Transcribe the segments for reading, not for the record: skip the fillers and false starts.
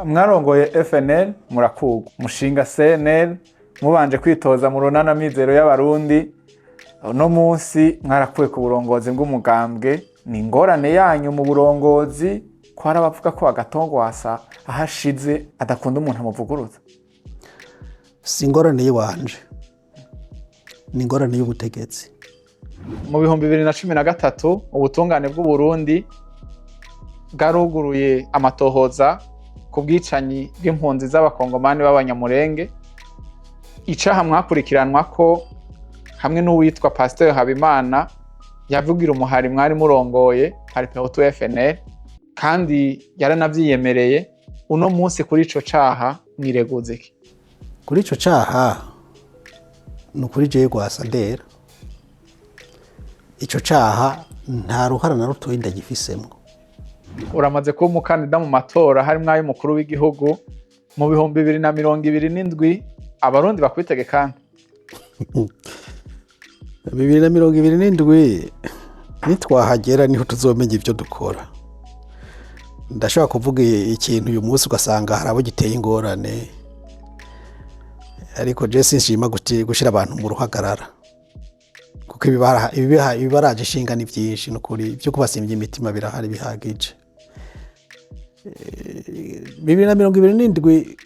mwarongoye FNL murakugwa mushinga CNL mubanje kwitoza mu runana mizero y'abarundi no munsi mwarakuye ku burongozi bw'umugambwe ni ingorane yanyu mu burongozi ko arabavuga ko Agatongwasa ahashize adakunda umuntu amuvuguruza. Si ingorane yiwanje ni ingorane y'ubutegetsi. Mu 2013 ubutungane bw'u Burundi bwaruguruye amatohoza ku bwicanyi bw'impunzi z'abakongomani b'abanyamurenge. Icaha mwakurikiranwa ko hamwe n'uwitwa Pasteur Habimana yavugira umuhari mwari murongoye hari P2 FNL kandi yaranavyiyemereye. Uno munsi kuri ico caha mwireguze ki? Kuri ico caha nukuri jewe Rwasadera ico caha nta ruhara na rutoyi ndagifisemwo. Uramaze kuba umukandida mu matora hari mwayo mukuru w'igihugu mu 2027 abarundi bakwitegekana. 2027 nitwahagera niho tuzomenya ivyo dukora. Ndashaka kuvuga ikintu uyu munsi ugasanga harabo giteye ingorane, ariko je sinshima gushira abantu mu ruhagarara kuko ibibaraje ishinga ni byinshi n'ukuri byo kubasimbya imitima birahari bihagije. 2027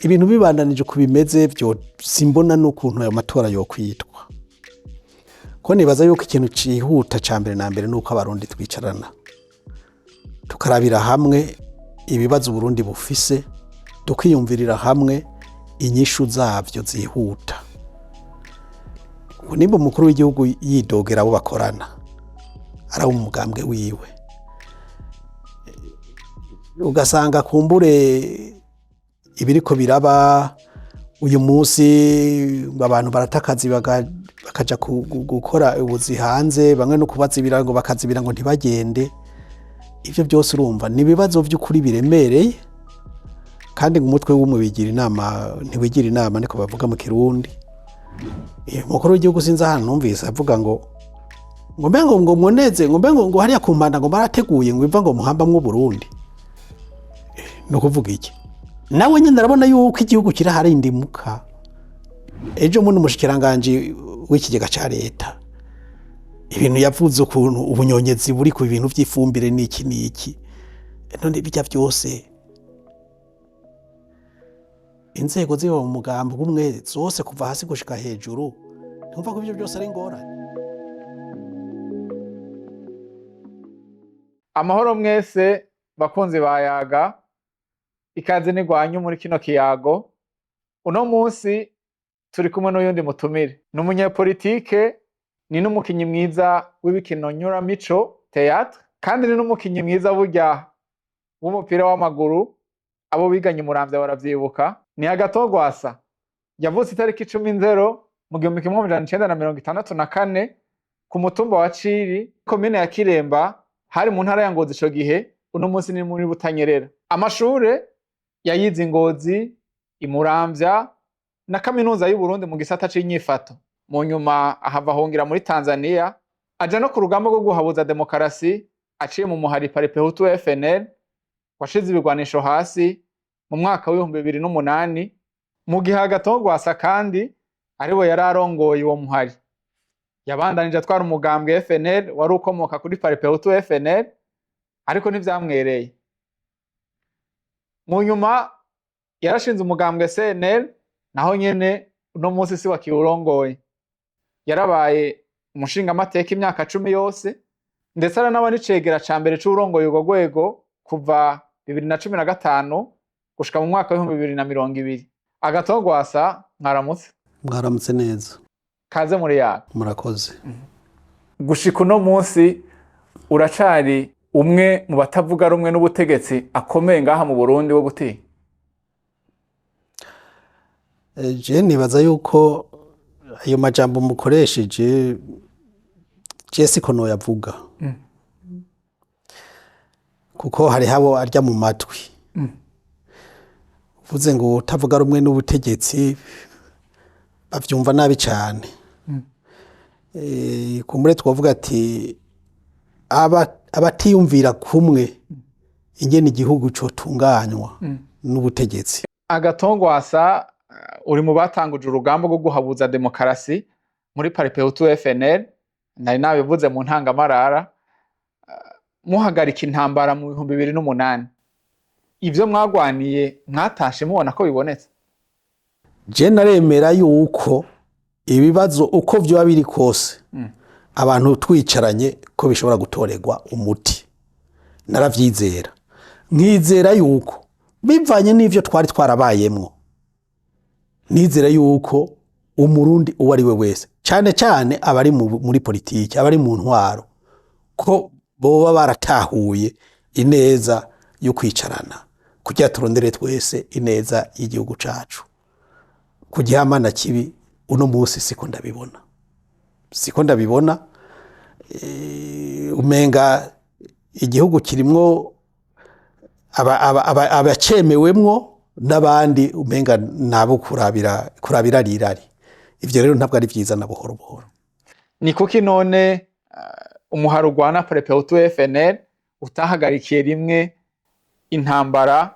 ibintu bibandanije kubimeze byo simbona n'ukuntu ayo matora yo kwitwa ko nibaza yuko ikintu cihuta cambere na mbere nuko abarundi twicarana tukarabira hamwe ibibazo Burundi bufise tukiyumvirira hamwe inyishu zavyo zihuta. Nimba umukuru w'igihugu yidogera abo bakorana ari umugambwe wiwe ugasanga kumbure ibiriko biraba uyu munsi abantu baratakazi bakaja gukora ubuzi hanze bamwe no kubazibira ngo bakazibira ngo ntibagende. Ivyo byose urumva ni bibazo by'ukuri biremereye kandi umutwe w'umubigira inama ntiwigira inama niko bavuga mu Kirundi. Umukuru w'igihugu sinza hano numvise avuga ngo mbengo ngo moneze ngo mbengo ngo hariya kumpanda ngo barateguye ngo iva ngo muhamba mu Burundi. No kuvuga iki? Nawe nyine narabona yuko igihugu kirahari indimuka. Ejo muno mushikiranganje w'ikigega ca leta ibintu yavuze ukuntu ubunyonyezi buri ku bintu by'ifumbire n'iki none bijya byose inzego ziba mu mugambo umwe zose kuva hasi gushika hejuru ntumva ko ibyo byose ari ingorane. Amahoro mwese bakunzi bayaga ikaze nigwanyu muri kino kiyago. Uno munsi turi kumwe n'uyundi mutumire n'umunyepolitike ni n'umukinyi mwiza w'ibikino nyuramico théâtre kandi ni n'umukinyi mwiza burya w'umupira w'amaguru abo biganye Muramvya baravyibuka. Ni Agatongwasa yavutse itariki 10 mu 1964 ku mutumba wa Ciri komine ya Kiremba hari mu ntara ya Ngozi ico gihe. Uno munsi ni muri Butanyerera. Amashure yayize Ngozi imuramvya na kaminuza y'u Burundi mu gisata c'inyifato. Mu nyuma ahava hongera muri Tanzania aja no ku rugamba rwo guhabuza demokarasi aciye mu muhari P2 FNL washize ibigwanisho hasi mu mwaka wa 2008 mu gihe Agatongwasa kandi ariwe yararongoye uwo muhari. Yabandanije atwara umugambwe FNL wari ukomoka kuri P2 FNL ariko ntivyamwereye. Mu nyuma yarashinze umugambwe CNL naho nyene uno munsi si wakiurongoye. Yarabaye umushinga amateka imyaka 10 yose ndetse aranaba n'icegera ca mbere c'urongoye urwo rwego kuva 2015 gushika mu mwaka wa 2020. Agatongwasa mwaramutse neza. Kaze muri yaga. Murakoze. Gushika uno munsi uracari umwe mu batavuga rumwe n'ubutegetsi akomeye ngaha mu Burundi wo gutinya? Je nibaza yuko ayo majambo mukoresheje Jesse kono yavuga kuko hari habo arya mu matwi. Uvuze ngo utavuga rumwe n'ubutegetsi bavyumva nabi cyane. Kumure twavuga ati abatiyumvira kumwe ingene igihugu cotunganywa n'ubutegetsi. Agatongwasa uri mu batanguje urugamba rwo guhabuza demokarasi muri Paripehutu FNL, nari nabivuze mu ntangamarara, muhagarika intambara mu 2008. Ivyo mwagwaniye mwatashe mubona ko bibonetse? Je naremera yuko ibibazo uko vyoba biri kose abantu twicaranye ko bishobora gutorerwa umuti. Naravyizera. Nkizera yuko bivanye n'ivyo twari twarabayemwo. Nizera yuko umurundi uwo ari we wese, cyane cyane abari muri politiki, abari mu ntwaro, ko boba baratahuye ineza yo kwicarana kugira turondere twese ineza y'igihugu cacu. Kugihamana kibi uno munsi siko ndabibona. Umenga igihugu kirimwo abacemewemwo n'abandi umenga nabo kurabira rirari. Ivyo rero ntabwo ari vyiza na buhoro buhoro. Ni kuki none umuharugwana Paripehutu FNL utahagarikiye rimwe intambara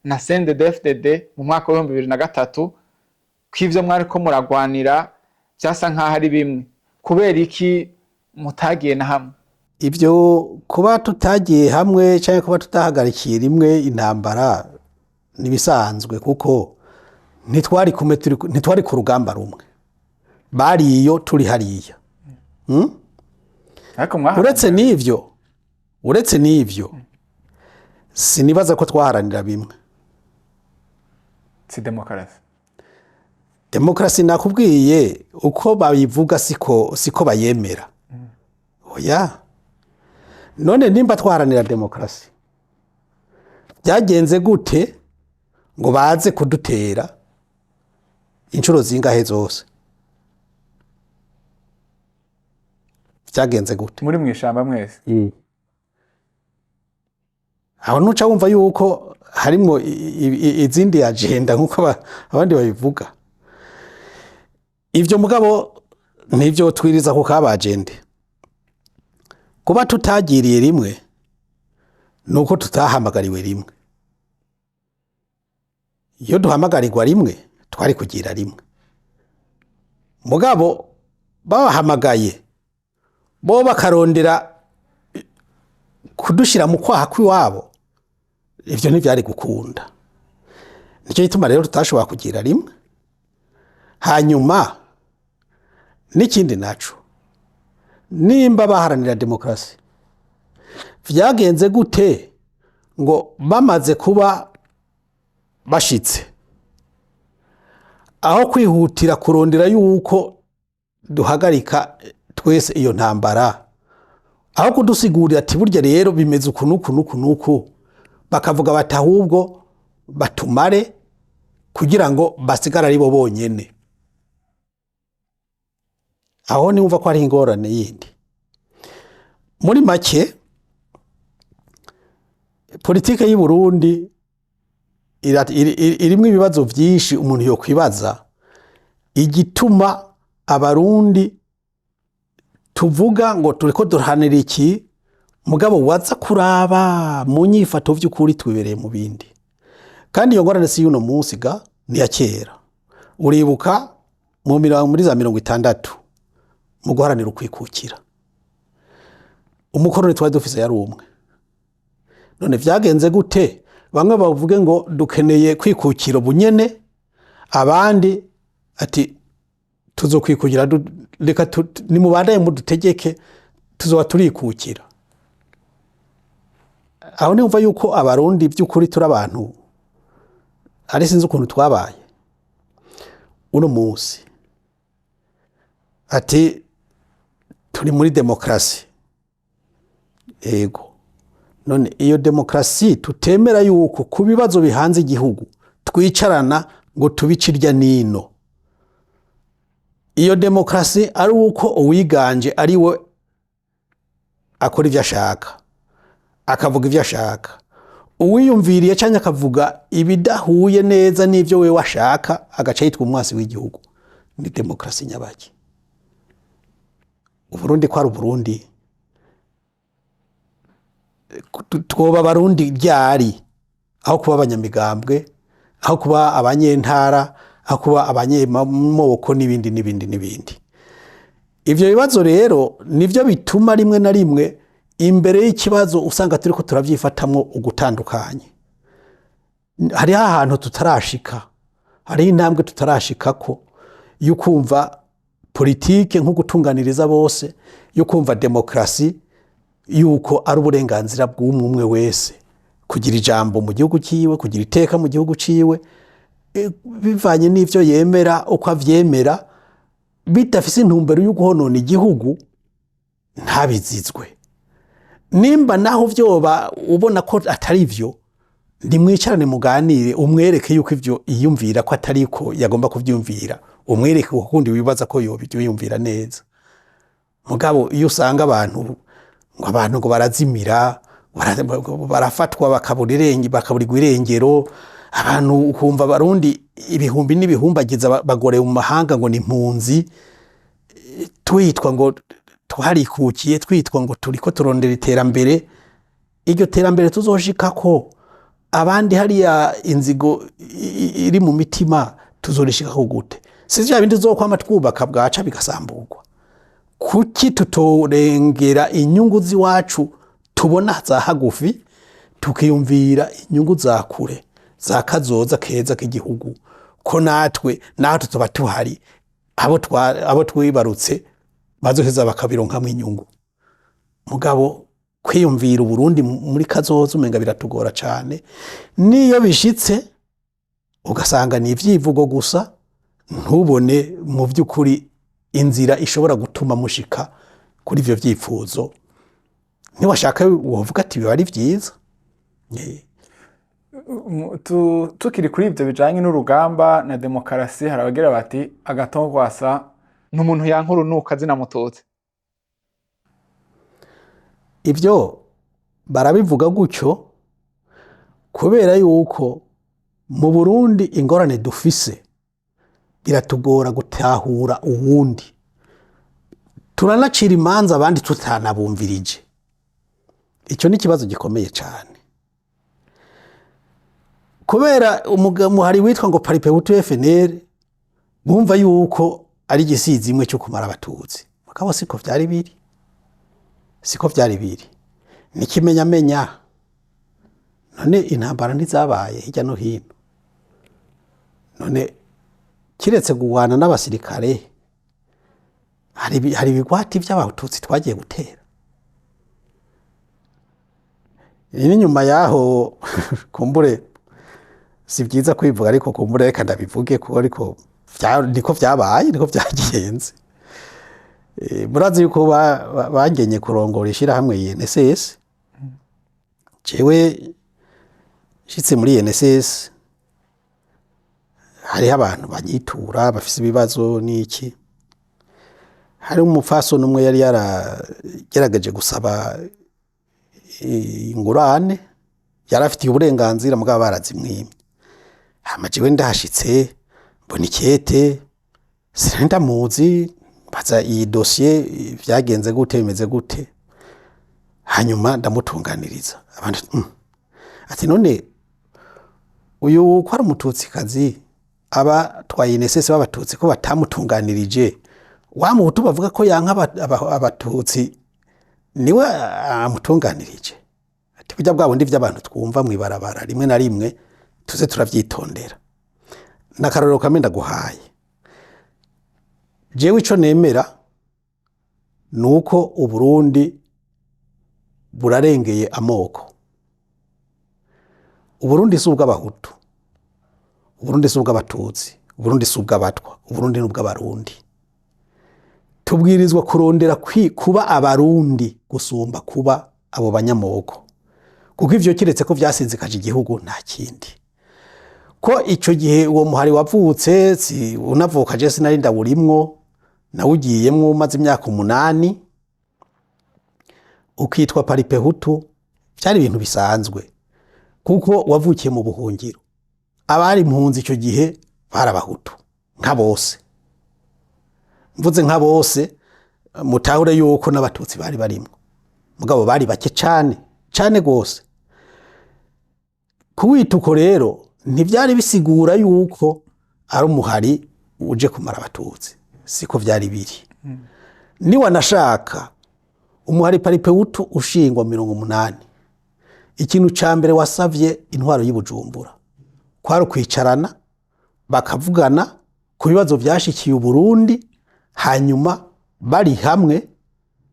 na CNDD-FDD mu mwaka wa 2003, kw'ivyo mwariko muragwanira byasa nkaho ari bimwe? Kubera iki mutagiye na hamwe? Ivyo kuba tutagiye hamwe cyangwa kuba tutahagarikiye rimwe intambara nibisanzwe, kuko ntitwari ku rugamba rumwe. Bari iyo turi hariya. Uretse n'ivyo sinibaza ko twaharanira bimwe. Si demokarasi. Demokarasi nakubwiye uko bayivuga siko bayemera. Oya. None nimba twaharanira demokarasi, byagenze gute ngo baze kudutera inshuro zingahe zose? Byagenze gute? Muri mwishamba mwese. Aho nuca wumva yuko harimo izindi agenda nkuko abandi babivuga. Ivyo mugabo nivyo twiriza ko kabagende. Kuba tutagiriye rimwe nuko tutahamagariwe rimwe. Iyo duhamagarirwa rimwe twari kugira rimwe. Mugabo babahamagaye bo bakarondera kudushira mu kwaha kw'iwabo, ivyo ntivyari gukunda. Nicyo gituma rero tutashobora kugira rimwe. Hanyuma n'ikindi naco, nimba baharanira demokarasi, vyagenze gute ngo bamaze kuba bashitse aho kwihutira kurondera yuko duhagarika twese iyo ntambara, aho kudusigurira ati burya rero bimeze uku bakavuga bati ahubwo batumare kugira ngo basigara ari bo bonyene. Aho niwumva ko ari ingorane yindi. Muri make politike y'u Burundi irimwe ibibazo vyinshi umuntu yo kwibaza igituma abarundi tuvuga ngo turiko durhanira iki, mugabo waza kuraba mu nyifato vy'ukuri twibereye mu bindi. Kandi iyo ngorane si yuno munsi ni ya kera. Uribuka muri za 60 mu guharanira ukwikukira, umukoroni twari dufise yari umwe. None vyagenze gute bamwe bavuge ngo dukeneye kwikukira bunyene, abandi ati tuzokwikukira reka ni mubandaye mudutegeke tuzoba turikukira? Aho nimva yuko abarundi by'ukuri turi abantu ari sinzi ukuntu twabaye uno munsi. Ati turi muri demokarasi. Ego. None iyo demokarasi tutemera yuko ku bibazo bihanze igihugu twicarana ngo tubicirya nino. Iyo demokarasi ari uko uwiganje ari we akora ivyo ashaka, akavuga ivyo ashaka. Uwiyumviriye cyane akavuga ibidahuye neza n'ivyo we washaka agaca yitwa umwasi w'igihugu. Ni demokarasi nyabaki. Uburundi kwa Burundi twoba abarundi ryari aho kuba abanyamigambwe, aho kuba abanyentara, aho kuba abanyemoko n'ibindi. Ivyo bibazo rero nivyo bituma rimwe na rimwe imbere y'ikibazo usanga turiko turavyifatamwo ugutandukanye. Hariho ahantu tutarashika, hariho intambwe tutarashikako yo kumva politike nko gutunganiriza bose, yo kumva demokrasi yuko ari uburenganzira bw'umwe wese kugira ijambo mu gihugu ciwe, kugira iteka mu gihugu ciwe, bivanye n'ivyo yemera uko avyemera, bidafise intumbero yo guhonona igihugu ntabizizwe. Nimba naho vyoba ubona ko atari vyo, nimwicarane muganire, umwereke yuko ivyo iyumvira ko atari ko yagomba kuvyumvira, umwereke ukundi wibaza ko yumvira neza. Mugabo iyo usanga abantu ngo barazimira, barafatwa bakaburirwa irengero, abantu ukumva Barundi ibihumbi n'ibihumbagiza bagore mu mahanga ngo ni impunzi, twitwa ngo twarikukiye, twitwa ngo turiko turondera iterambere. Iryo terambere tuzoshikako abandi hariya inzigo iri mu mitima tuzorishikako gute? Sivyo bindi tuzokwama twubaka bwaca bigasamburwa. Kuki tutorengera inyungu ziwacu tubona za hagufi, tukiyumvira inyungu za kure za kazoza keza k'igihugu, ko natwe tuba tuhari, abo twibarutse bazoheza bakabironkamwo inyungu. Mugabo kwiyumvira Uburundi muri kazoza umenga biratugora cane, niyo bishitse ugasanga ni ivyivugo gusa, ntubone mu vy'ukuri inzira ishobora gutuma mushika kuri ivyo vyifuzo. Niwashaka wovuga ati biba ari vyiza. Tukiri kuri ivyo bijanye n'urugamba na demokarasi, harabagira bati Agatongwasa n'umuntu yankuru nuko azina Mututsi. Ivyo barabivuga gutyo kubera yuko mu Burundi ingorane dufise biratugora gutahura uwundi, turanacira imanza abandi tutanabumvirije. Ico ni kibazo gikomeye cyane, kubera umuhari witwa ngo Paripehutu FNL bumva yuko ari igisizi imwe cyo kumara abatutsi. Mugabo siko vyari biri, nikimenyamenya. None intambara ntizabaye hirya no hino, none kiretse guwana n'abasirikare hari ibigwati by'abatutsi twagiye gutera. Nyuma yaho kumbure si byiza kwivuga, ariko kumbure reka ndabivuge kuko ariko niko vyabaye, niko vyagenze. Murazi yuko bangenye kurongora ishirahamwe INSS. Jewe shitse muri INSS hari abantu banyitura bafise ibibazo n'iki. Hari umupfasoni umwe yari yaragerageje gusaba ingurane, yarafitiye uburenganzira mugabo barazimwimye. Hama jewe ndahashitse mbona ikete, sinenda muzi, baza iyi dossier vyagenze gute, bimeze gute. Hanyuma ndamutunganiriza abandi ati none uyu ko ari umututsikazi, aba twayinesese b'abatutsi ko batamutunganirije, wa muhutu bavuga ko yanka abatutsi niwe amutunganirije. Ati burya bwabo ndi vy'abantu twumva mwibarabara rimwe na rimwe tuze turavyitondera. Nakarorero kamwe ndaguhaye, jewe ico nemera nuko Uburundi burarengeye amoko. Uburundi si ubw'abahutu, Uburundi si ubw'abatutsi, Uburundi si ubw'abatwa, Uburundi ni ubw'abarundi. Tubwirizwa kurondera kuba abarundi gusumba kuba abo banyamoko, kuko ivyo kiretse ko vyasinzikaje igihugu nta kindi. Ko ico gihe uwo muhari wavutse, unavuka je sinari ndaburimwo, nawugiyemwo umaze imyaka 8, ukitwa Paripehutu, byari ibintu bisanzwe kuko wavukiye mu buhungiro. Abari impunzi ico gihe barabahutu nka bose. Mvuze nka bose mutahure yuko n'abatutsi bari barimo, mugabo bari bake cyane cyane gose. Kuwita uko rero ntivyari bisigura yuko ari umuhari uje kumara abatutsi, siko vyari biri. Ni wanashaka umuhari Paripehutu ushingwa 80, ikintu ca mbere wasavye intwaro y'Ibujumbura kwari kwicarana bakavugana ku bibazo vyashikiye Burundi, hanyuma bari hamwe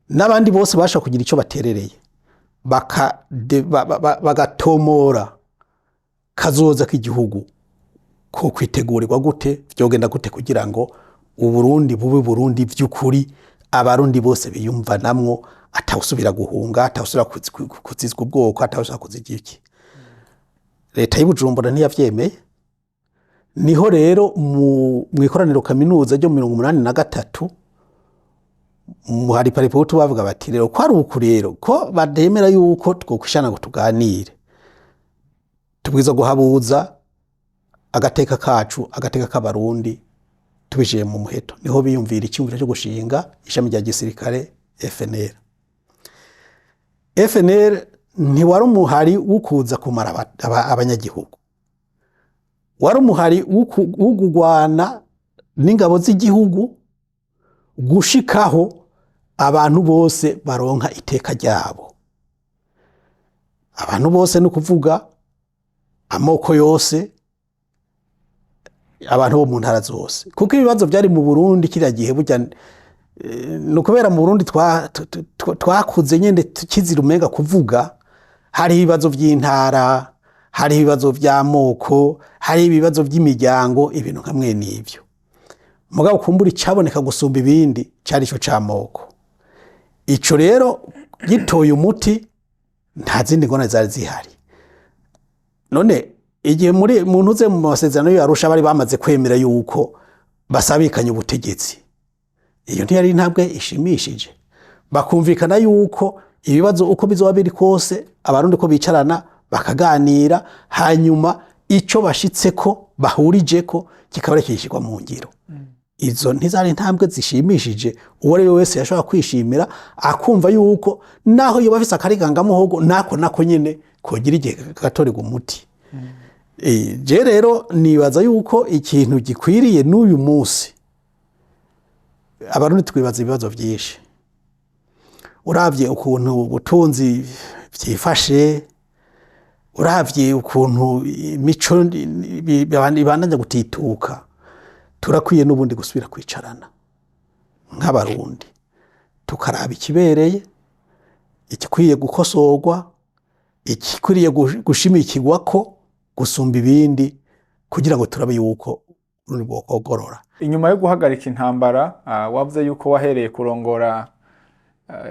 n'abandi bose basha kugira ico baterereye bagatomora kazoza k'igihugu ko kwitegurirwa gute, vyogenda gute kugira ngo Uburundi bube Burundi vy'ukuri, abarundi bose biyumva namwo, atawusubira guhunga, atawusubira kuzizwa ubwoko, atawusubira kuzigiki. Leta y'Ibujumbura ntiyavyemeye. Niho rero mu ikoraniro kaminuza ryo 83 hari Paripehutu bavuga bati rero ko ari uku rero ko bademera yuko twokwishana ngo tuganire, tubwiza guhabuza agateka kacu, agateka k'abarundi tubishije mu muheto. Niho biyumvira icyumviro cyo gushinga ishami rya gisirikare FNL. FNL ntiwari umuhari wukuza kumara abanyagihugu, wari umuhari wugugwana n'ingabo z'igihugu gushikaho abantu bose baronka iteka ryabo. Abantu bose no kuvuga amoko yose, abantu bo mu ntara zose, kuko ibibazo byari mu Burundi kiriya gihe burya no kubera mu Burundi twakuze nyene tukizira umenga kuvuga. Hari ibibazo by'intara, hari ibibazo by'amoko, hari ibibazo by'imiryango, ibintu nkamwe n'ivyo. Mugabo kumbura icaboneka gusumba ibindi cari ico camoko. Ico rero gitoye umuti, nta zindi ngona zari zihari. None igihe muri muntu uze mu masezerano y'Arusha bari bamaze kwemera yuko basabikanye ubutegetsi, iyo ntiyari intambwe ishimishije. Bakumvikana yuko ibibazo uko bizoba biri kose abarundi ko bicarana bakaganira, hanyuma ico bashitseko bahurijeko kikaba kishikwa mu ngiro. Izo ntizari intambwe zishimishije uwo rero wese yashobora kwishimira, akumva yuko naho yoba afise akariganga muhogo nako nyene kogira igihe gatorega umuti. Je rero nibaza yuko ikintu gikwiriye n'uyu munsi abarundi twibaza ibibazo vyinshi. Uravye ukuntu ubutunzi vyifashe, uravye ukuntu imico ibandanya gutituka, turakwiye n'ubundi gusubira kwicarana nk'abarundi tukaraba ikibereye, ikikwiye gukosorwa, ikikwiriye gushimikirwa ko gusumba ibindi, kugira ngo turabe yuko Burundi bwokogorora. Inyuma yo guhagarika intambara, wavuze yuko wahereye kurongora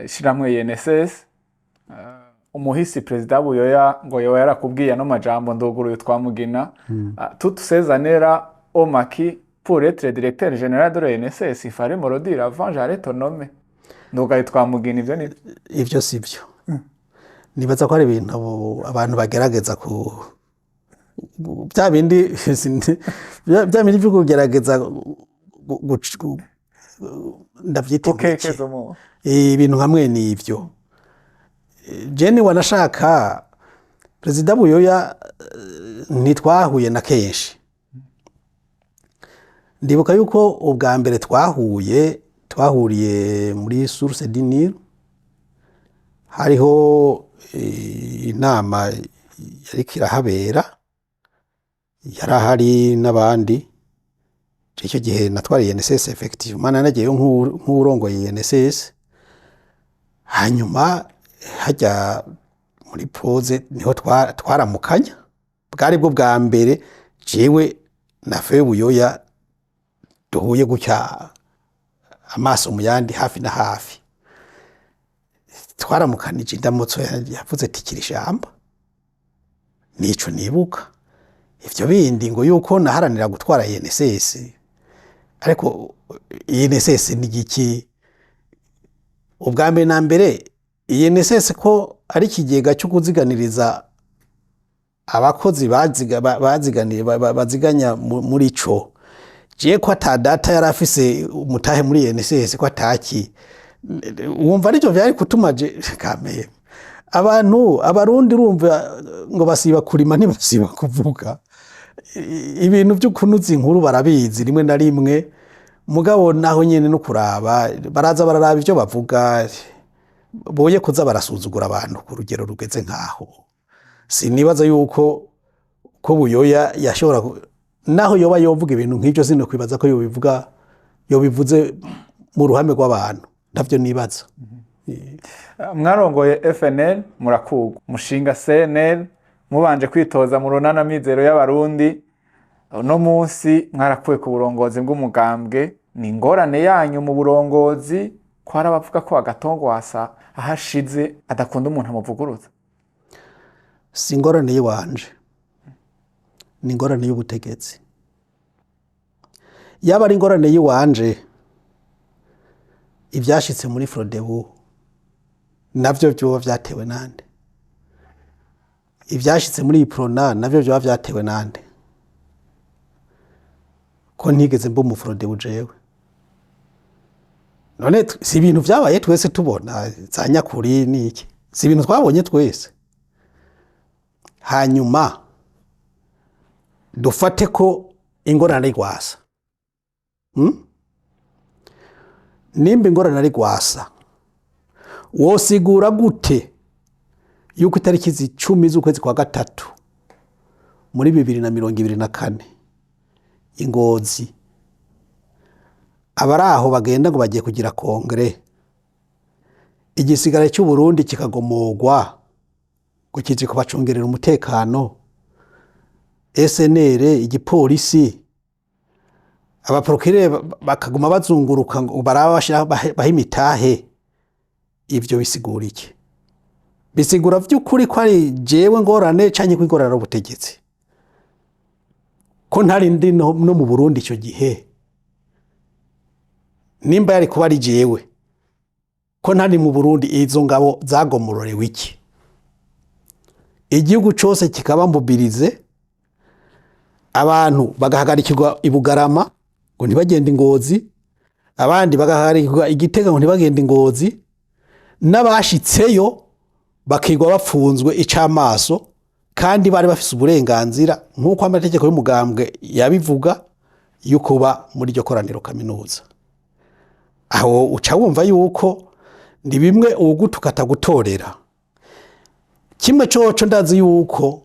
ishiramwe INSS, umuhisi Perezida Buyoya ngo yoba yarakubwiye no majambo ndoguruye twamugina, toutes ces années au maquis pour être directeur général de l'INSS, il fallait me le dire avant j'allais te nommer. Ndogaye twamugina ivyo ni ivyo sivyo. Nibaza ko ari ibintu abantu bagerageza ku bya bindi byo kugerageza ndavyita ibintu hamwe n'ivyo. Jeni wanashaka Perezida Buyoya ntitwahuye na kenshi. Ndibuka yuko ubwa mbere twahuriye muri Source du Nil, hariho inama yari kirahabera, yarahari n'abandi. Icyo gihe natwariye INSS effectivement, nanagiye nk'urongoye INSS. Hanyuma hajya muri pause niho twaramukanya, bwari bwo bwa mbere jewe na Fe Buyoya duhuye gutya amaso mu yandi hafi na hafi. Twaramukanije indamutso yavuze ati kirishamba, nico nibuka. Ivyo bindi ngo yuko naharanira gutwara INSS, ariko INSS ni giki? Ubwa mbere na mbere INSS ko ari kigega cyo kuziganiriza abakozi baziganya muri co. Je ko ata data yarafise umutahe muri INSS ko ataki, wumva aricyo vyari kutuma je kameye. abarundi urumva ngo basiba kurima ntibasiba kuvuga. Ibintu byo kunuza inkuru barabizi rimwe na rimwe, mugabo naho nyene no kuraba baraza bararaba ivyo bavuga, boye kuza barasuzugura abantu ku rugero rugeze nkaho. Sinibaza yuko ko Buyoya yashobora naho yoba yovuga ibintu nk'ivyo, sino kwibaza ko yobivuze mu ruhame rw'abantu, ntavyo nibaza. Mwarongoye FNL murakugwa, mushinga CNL mubanje kwitoza mu runana mizero y'abarundi, no munsi mwarakuwe ku burongozi bw'umugambwe. Ni ingorane yanyu mu burongozi ko hari abavuga ko Agatongwasa ahashize adakunda umuntu amuvuguruza? Si ingorane yiwanje, ni ingorane y'ubutegetsi. Yaba ari ingorane yiwanje, ivyashitse muri Frodebu navyo byoba vyatewe nande? Ivyashitse muri Iprona navyo byoba vyatewe nande? Ko ntigeze mba mu Frodebu jewe. None si ibintu vyabaye twese tubona za nyakuri niki? Si ibintu twabonye twese. Hanyuma dufate ko ingorane ari Rwasa. Nimba ingorane ari Rwasa, wosigura gute yuko itariki 10 z'ukwezi kwa gatatu muri 2024 Ingozi abaraho bagenda ngo bagiye kugira kongere, igisigara cy'u Burundi kikagomogwa ngo kije kubacungerera umutekano, SNL, igipolisi, abaprokire bakaguma bazunguruka ngo barabashira bahimitahe. Ivyo bisigura iki? Bisigura vy'ukuri ko ari jewe ngorane canke ko ingorane ubutegetsi? Ko ntari ndi no mu Burundi icyo gihe, nimba yari kuba ari jewe, ko ntari mu Burundi izo ngabo zagomororewe iki? Igihugu cyose kikaba mbubirize, abantu bagahagarikirwa i Bugarama ngo ntibagende Ingozi, abandi bagahagarikirwa Igitega ngo ntibagende Ingozi, n'abashitseyo bakigwa bafunzwe icamaso, kandi bari bafise uburenganzira nk'uko amategeko y'umugambwe yabivuga yukuba muri ryo koraniro kaminuza. Aho uca wumva yuko ndi bimwe ugutukata gutorera. Kimwe coco ndazi yuko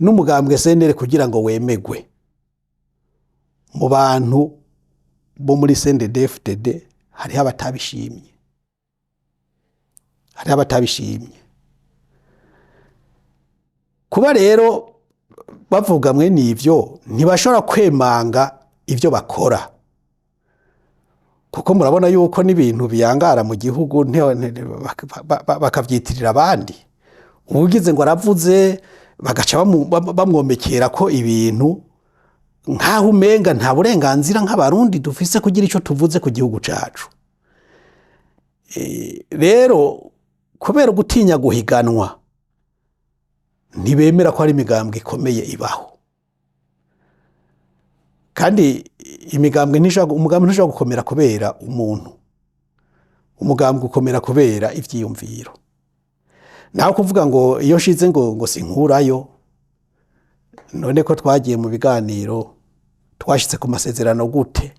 n'umugambwe CNL kugira ngo wemegwe mu bantu bo muri CNDD-FDD hariho abatabishimye. Kuba rero bavuga mwe n'ivyo ntibashobora kwemanga ivyo bakora, kuko murabona yuko n'ibintu biyangara mu gihugu bakavyitirira abandi. Ubugize ngo aravuze bagaca bamwomekera ko ibintu nkaho umenga nta burenganzira nk'abarundi dufise kugira ico tuvuze ku gihugu cacu. Rero kubera gutinya guhiganwa ntibemera ko ari imigambwe ikomeye ibaho, kandi imigambwe ntishobora gukomera kubera umuntu. Umugambwe ukomera kubera ivyiyumviro. Naho kuvuga ngo iyo shize ngo sinkurayo, none ko twagiye mu biganiro twashitse ku masezerano gute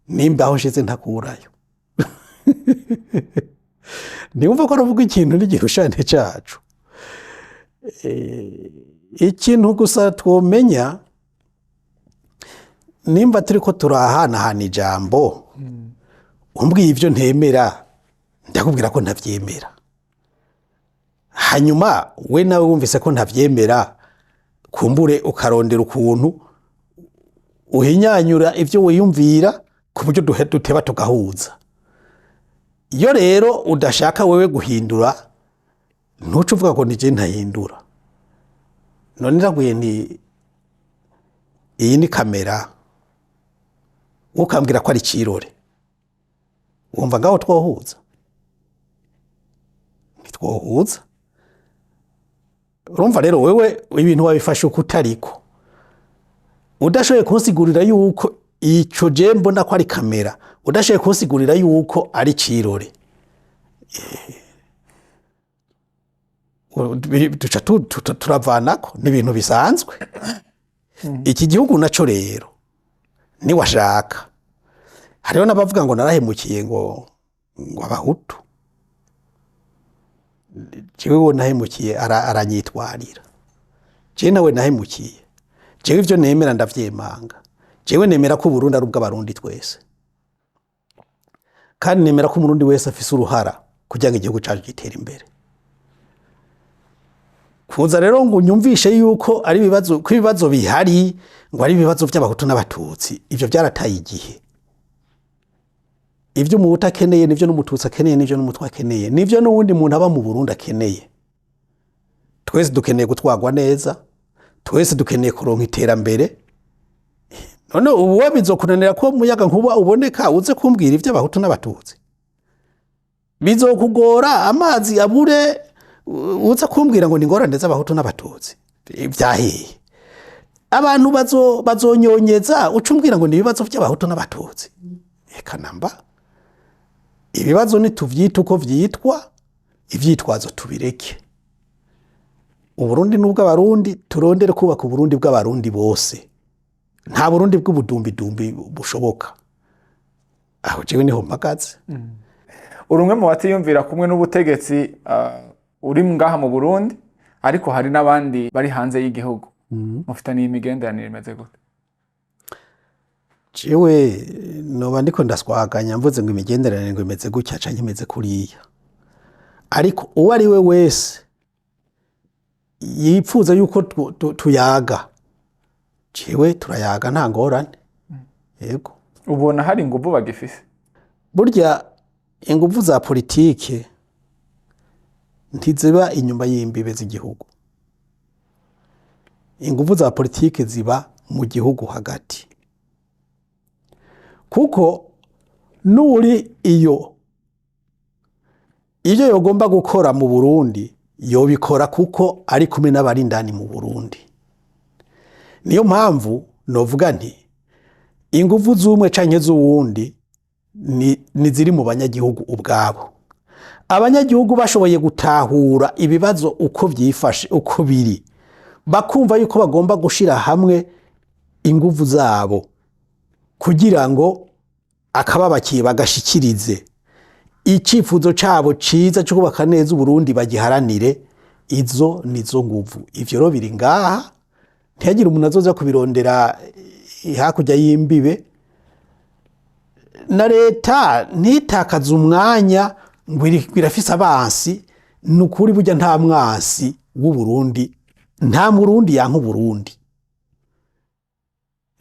nimba aho shize ntakurayo? Niwumva ko aravuga ikintu n'igihushane cacu. Ikintu gusa twomenya, nimba turiko turahanahana ijambo, umbwiye ivyo ntemera ndakubwira ko ntavyemera, hanyuma we nawe wumvise ko ntavyemera, kumbure ukarondera ukuntu uhinyanyura ivyo wiyumvira ku buryo duteba tugahuza. Iyo rero udashaka wewe guhindura, ntuce uvuga ko nije ntahindura. None ndaguye ni iyi ni kamera, ukambwira ko ari kirore, wumva ngaho twohuza? Ntitwohuza. Urumva rero wewe ibintu wabifashe uko utariko, udashoboye kunsigurira yuko ico je mbona ko ari kamera, udashoboye kunsigurira yuko ari kirore, duca turavanako ni ibintu bisanzwe. Iki gihugu naco rero ni washaka hariho n'abavuga ngo narahemukiye ngo abahutu, jewe nahemukiye aranyitwarira, jewe nawe nahemukiye, jewe ivyo nemera ndavyemanga, jewe nemera ko Burundi ari ubw'abarundi twese, kandi nemera ko umurundi wese afise uruhara kugira ngo igihugu cacu gitere imbere. Kuza rero ngo nyumvishe yuko ari ibibazo bihari ngo ari ibibazo vy'abahutu n'abatutsi, ivyo byarataye igihe. Ivyo umuhutu akeneye nivyo n'umututsi akeneye, nivyo n'umutwa akeneye, nivyo n'uwundi muntu aba mu Burundi akeneye. Twese dukeneye gutwagwa neza, twese dukeneye kuronka iterambere. None ubu bizokunanira ko muyaga nkuba uboneka uze kumbwira ivy'abahutu n'abatutsi? Bizokugora amazi abure uza kumbwira ngo ni ngorane z'abahutu n'abatutsi? Vyahiye. Abantu bazonyonyeza ucumbwira ngo ni ibibazo vy'abahutu n'abatutsi? Eka namba. Ibibazo nituvyita uko vyitwa, ivyitwazo tubireke. Uburundi n'ubw'abarundi, turondere kubaka Uburundi bw'abarundi bose. Nta Burundi bw'ubudumbi bushoboka. Aho jewe niho mpagaze. Urumwe mu batiyumvira kumwe n'ubutegetsi uri ngaha mu Burundi, ariko hari n'abandi bari hanze y'igihugu. Mufitaniye imigenderanire imeze gute? Jewe noba ndiko ndaswaganya mvuze ngo imigenderanire ngo imeze gutya canke imeze kuriya. Ariko uwo ari we wese yipfuza yuko tuyaga, jewe turayaga nta ngorane. Yego. Ubona hari inguvu bagifise? Burya inguvu za politike ntiziba inyuma y'imbibe z'igihugu. Inguvu za politike ziba mu gihugu hagati. Kuko nuri iyo yogomba gukora mu Burundi yobikora kuko ari kumwe n'abari indani mu Burundi. Niyo mpamvu novuga nti inguvu z'umwe canke z'uwundi ni ziri mu banyagihugu ubwabo. Abanyagihugu bashoboye gutahura ibibazo uko vyifashe uko biri, bakumva yuko bagomba gushira hamwe inguvu zabo kugira ngo akababakiye bagashikirize icifuzo cabo ciza cyo kubaka neza Uburundi bagiharanire. Izo nizo nguvu. Ivyo ro biri ngaha, ntiyagira umuntu azoza kubirondera hakurya y'imbibe, na leta ntitakaza umwanya ngo irafise abansi. Nukuri burya nta mwansi w'u Burundi, nta murundi yanka Burundi.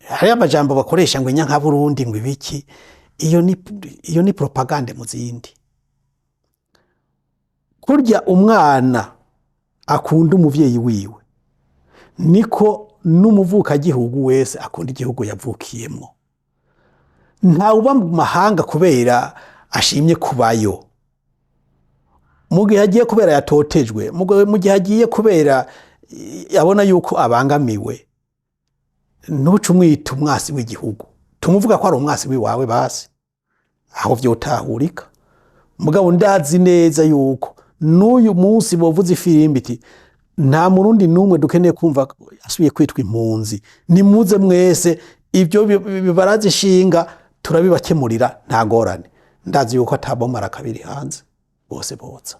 Hari amajambo bakoresha ngo nyanka Burundi ngo ibiki, iyo ni propaganda mu zindi. Kurya umwana akunda umuvyeyi wiwe, niko n'umuvuka gihugu wese akunda igihugu yavukiyemo. Nta uba mu mahanga kubera ashimye kubayo, mu gihe agiye kubera yatotejwe, mu gihe agiye kubera yabona yuko abangamiwe, ntuce umwita umwasi w'igihugu. Tumuvuga ko ari umwasi wiwawe basi, aho vyotahurika. Mugabo ndazi neza yuko n'uyu munsi bovuze ifirimbi iti nta murundi numwe dukeneye kumva asubiye kwitwa impunzi, nimuze mwese ivyo bibaraze ishinga turabibakemurira nta ngorane. Ndazi yuko atabomara kabiri hanze bose boza.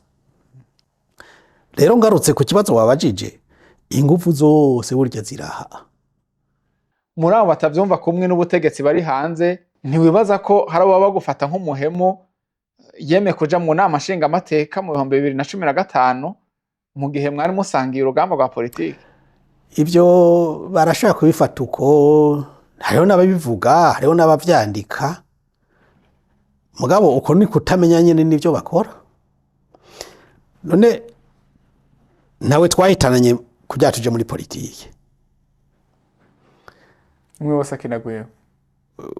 Rero ngarutse ku kibazo wabajije, ingufu zose burya ziraha. Muri abo batavyumva kumwe n'ubutegetsi bari hanze, ntiwibaza ko hari abo bagufata nk'umuhemu yeme kuja mu nama nshinga amateka mu 2015 mu gihe mwari musangiye urugamba rwa politiki? Ivyo barashaka kubifata uko, hariho n'ababivuga, hariho n'abavyandika, mugabo uko ni kutamenya nyene n'ivyo bakora. None nawe twahitananye kugira tuje muri politiki. Umwe wese akinaguyeho?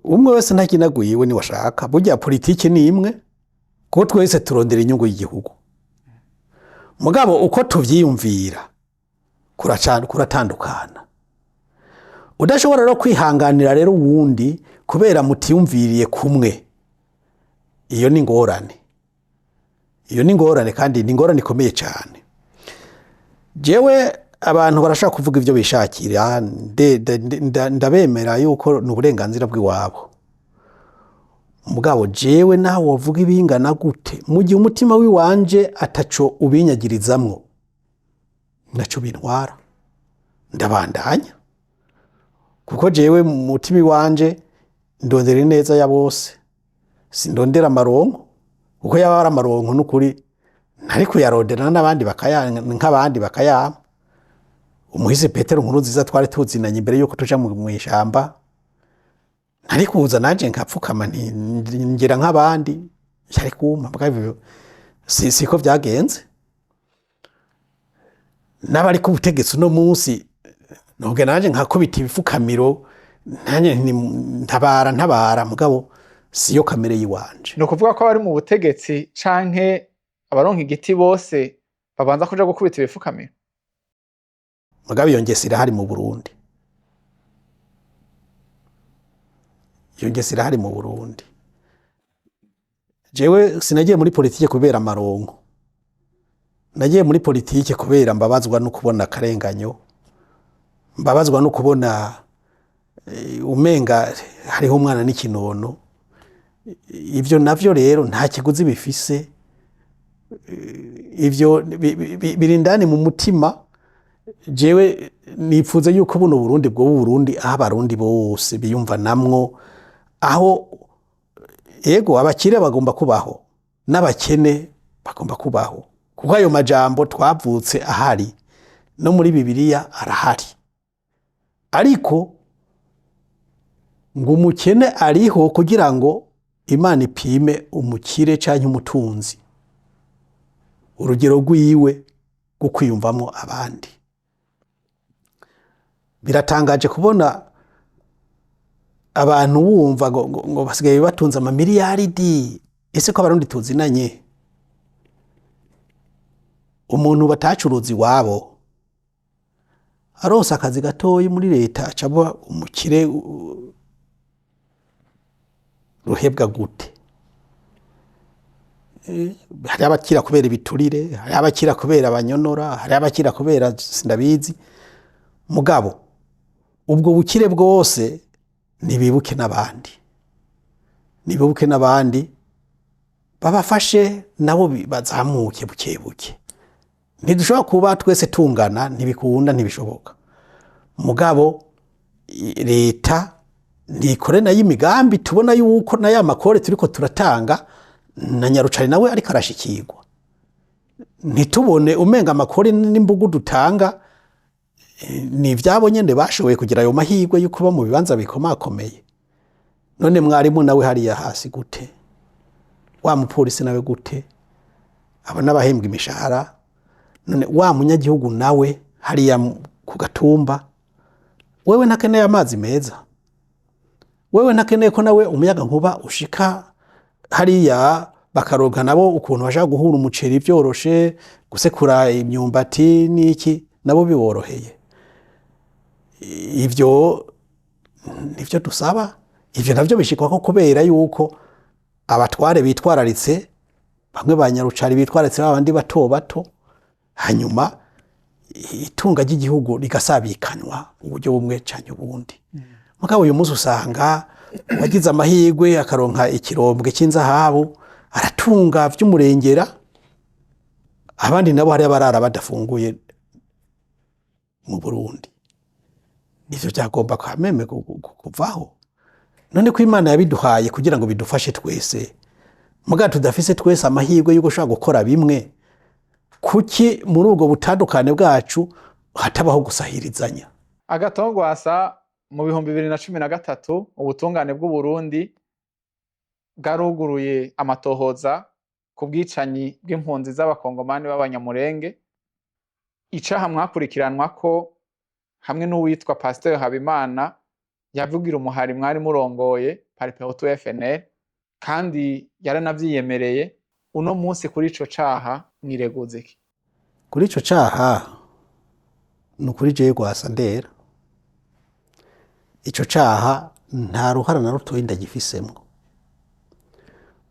Umwe wese ntakinaguyewe ni washaka. Burya politiki ni imwe, kuko twese turondera inyungu y'igihugu. Mugabo uko tuvyiyumvira kuratandukana. Udashobora rero kwihanganira rero uwundi kubera mutiyumviriye kumwe. Iyo ni ngorane. Iyo ni ngorane kandi ni ngorane ikomeye cyane. jewe abantu barashaka kuvuga ibyo bishakira ndabemera yuko ni uburenganzira bw'iwabo mugabo jewe nawe wovuga ibingana gute mu gihe umutima wiwanje ataco ubinyagirizamwo naco bintwara ndabandanya kuko jewe mu mutima wanje ndondera neza ya bose sindondera amaronko kuko yaba ari amaronko n'ukuri ntari kuyarondera n'abandi nk'abandi bakayama umuhise Petero Nkurunziza twari tuzinanye imbere yuko tuja mu ishamba ntari kuza nanje nkapfukama ngira nk'abandi yari kumpa mbwa siko byagenze n'abari ku butegetsi no munsi nubwo nanje nkakubita ibifukamiro nanye ntabara mugabo siyo kamere yiwanje no kuvuga ko abari mu butegetsi canke abaronka igiti bose babanza kuja gukubita ibifukamiro mugabo iyo ngeso irahari mu Burundi jewe sinagiye muri politike kubera amaronko nagiye muri politike kubera mbabazwa no kubona akarenganyo mbabazwa no kubona umenga hariho umwana n'ikinono ivyo navyo rero nta kiguzi bifise ivyo birindani mu mutima jewe nipfuza yuko buno Burundi bwo Burundi aho abarundi bose biyumva namwo aho ego abakire bagomba kubaho n'abakene bagomba kubaho kuko ayo majambo twavutse ahari no muri Bibiliya arahari ariko ngo umukene ariho kugira ngo Imana ipime umukire canke umutunzi urugero rwiwe gukwiyumvamo abandi biratangaje kubona abantu wumva ngo basigaye batunze amamiliyaridi ese ko abarundi tuzinanye umuntu batacuruza iwabo aronse akazi gatoyi muri leta acaba umukire ruhebwa gute hari abakira kubera ibiturire hari abakira kubera abanyonora hari abakira kubera sindabizi mugabo ubwo bukire bwose nibibuke n'abandi babafashe nabo bazamuke buke ntidushobora kuba twese tungana ntibikunda ntibishoboka mugabo leta nikore nayo imigambi tubona yuko na ya makore turiko turatanga na Nyarucari nawe ariko arashikirwa ntitubone umenga amakore n'imbugu dutanga ni ivyabo nyene bashoboye kugira ayo mahirwe yuko ba mu bibanza bikomakomeye none mwarimu nawe hariya hasi gute wa mupolisi nawe gute aba n'abahembwa imishahara none wa munyagihugu nawe hariya ku gatumba wewe ntakeneye amazi meza wewe ntakeneye ko nawe umuyaga nkuba ushika hariya bakaronka nabo ukuntu bashaka guhura umuceri byoroshe gusekura imyumbati n'iki nabo biboroheye ivyo nivyo dusaba ivyo navyo bishikwa ko kubera yuko abatware bitwararitse bamwe ba Nyarucari bitwararitse babandi bato hanyuma itunga ry'igihugu rigasabikanywa uburyo bumwe canke ubundi mugabo uyu munsi usanga wagize amahirwe akaronka ikirombwe cy'inzahabu aratunga vy'umurengera abandi nabo hari abarara badafunguye mu Burundi ivyo byagomba kwameme kuvaho none ko Imana yabiduhaye kugira ngo bidufashe twese muga tudafise twese amahirwe yuko ushaka gukora bimwe kuki muri ubwo butandukane bwacu hatabaho gusahirizanya Agatongwasa mu 2013 ubutungane bw'u Burundi bwaruguruye amatohoza ku bwicanyi bw'impunzi z'abakongomani b'abanyamurenge icaha mwakurikiranwa ko hamwe n'uwitwa Pasteur Habimana yavugira umuhari mwari murongoye Paripehutu FNL kandi yaranavyiyemereye uno munsi kuri ico caha mwireguze ki kuri ico caha nukuri jewe Gwasa ndera ico caha nta ruhara na rutoyi ndagifisemwo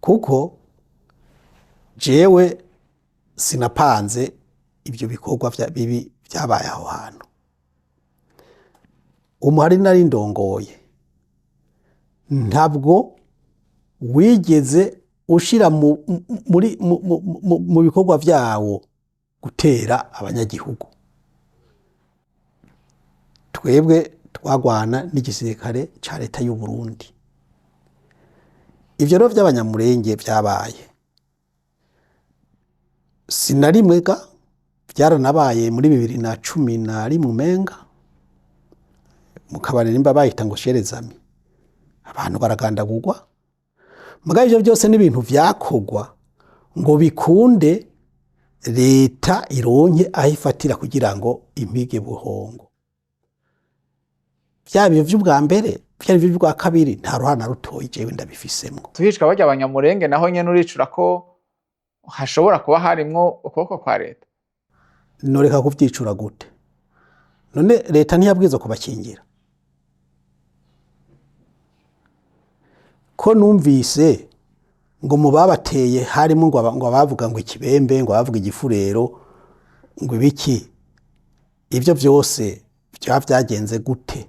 kuko jewe sinapanze ibyo bikorwa bibi byabaye aho hantu. Umuhari nari ndongoye ntabwo wigeze ushira mu bikorwa vyawo gutera abanyagihugu. Twebwe twagwana n'igisirikare ca leta y'u Burundi. Ivyo rero vy'abanyamurenge vyabaye sinarimwega, byaranabaye muri 2011 umenga mu kabari nimba bayita ngo sherezami, abantu baragandagurwa. Mugabe ivyo byose n'ibintu vyakogwa ngo bikunde leta ironke ahifatira kugira ngo impige buhongo. Byabyo vy'ubwa mbere, byari vy'ubwa kabiri, nta ruhana rutoyi jewe ndabifisemwo. Tuhishika barya abanyamurenge naho nyene uricura ko hashobora kuba harimwo ukuboko kwa leta. Noreka kuvyicura gute? None leta ntiyabwirizwa kubakingira? Ko numvise ngo mu babateye harimo ngo abavuga ngo ikibembe, ngo abavuga igifurero, ngo ibiki. Ivyo vyose vyagenze gute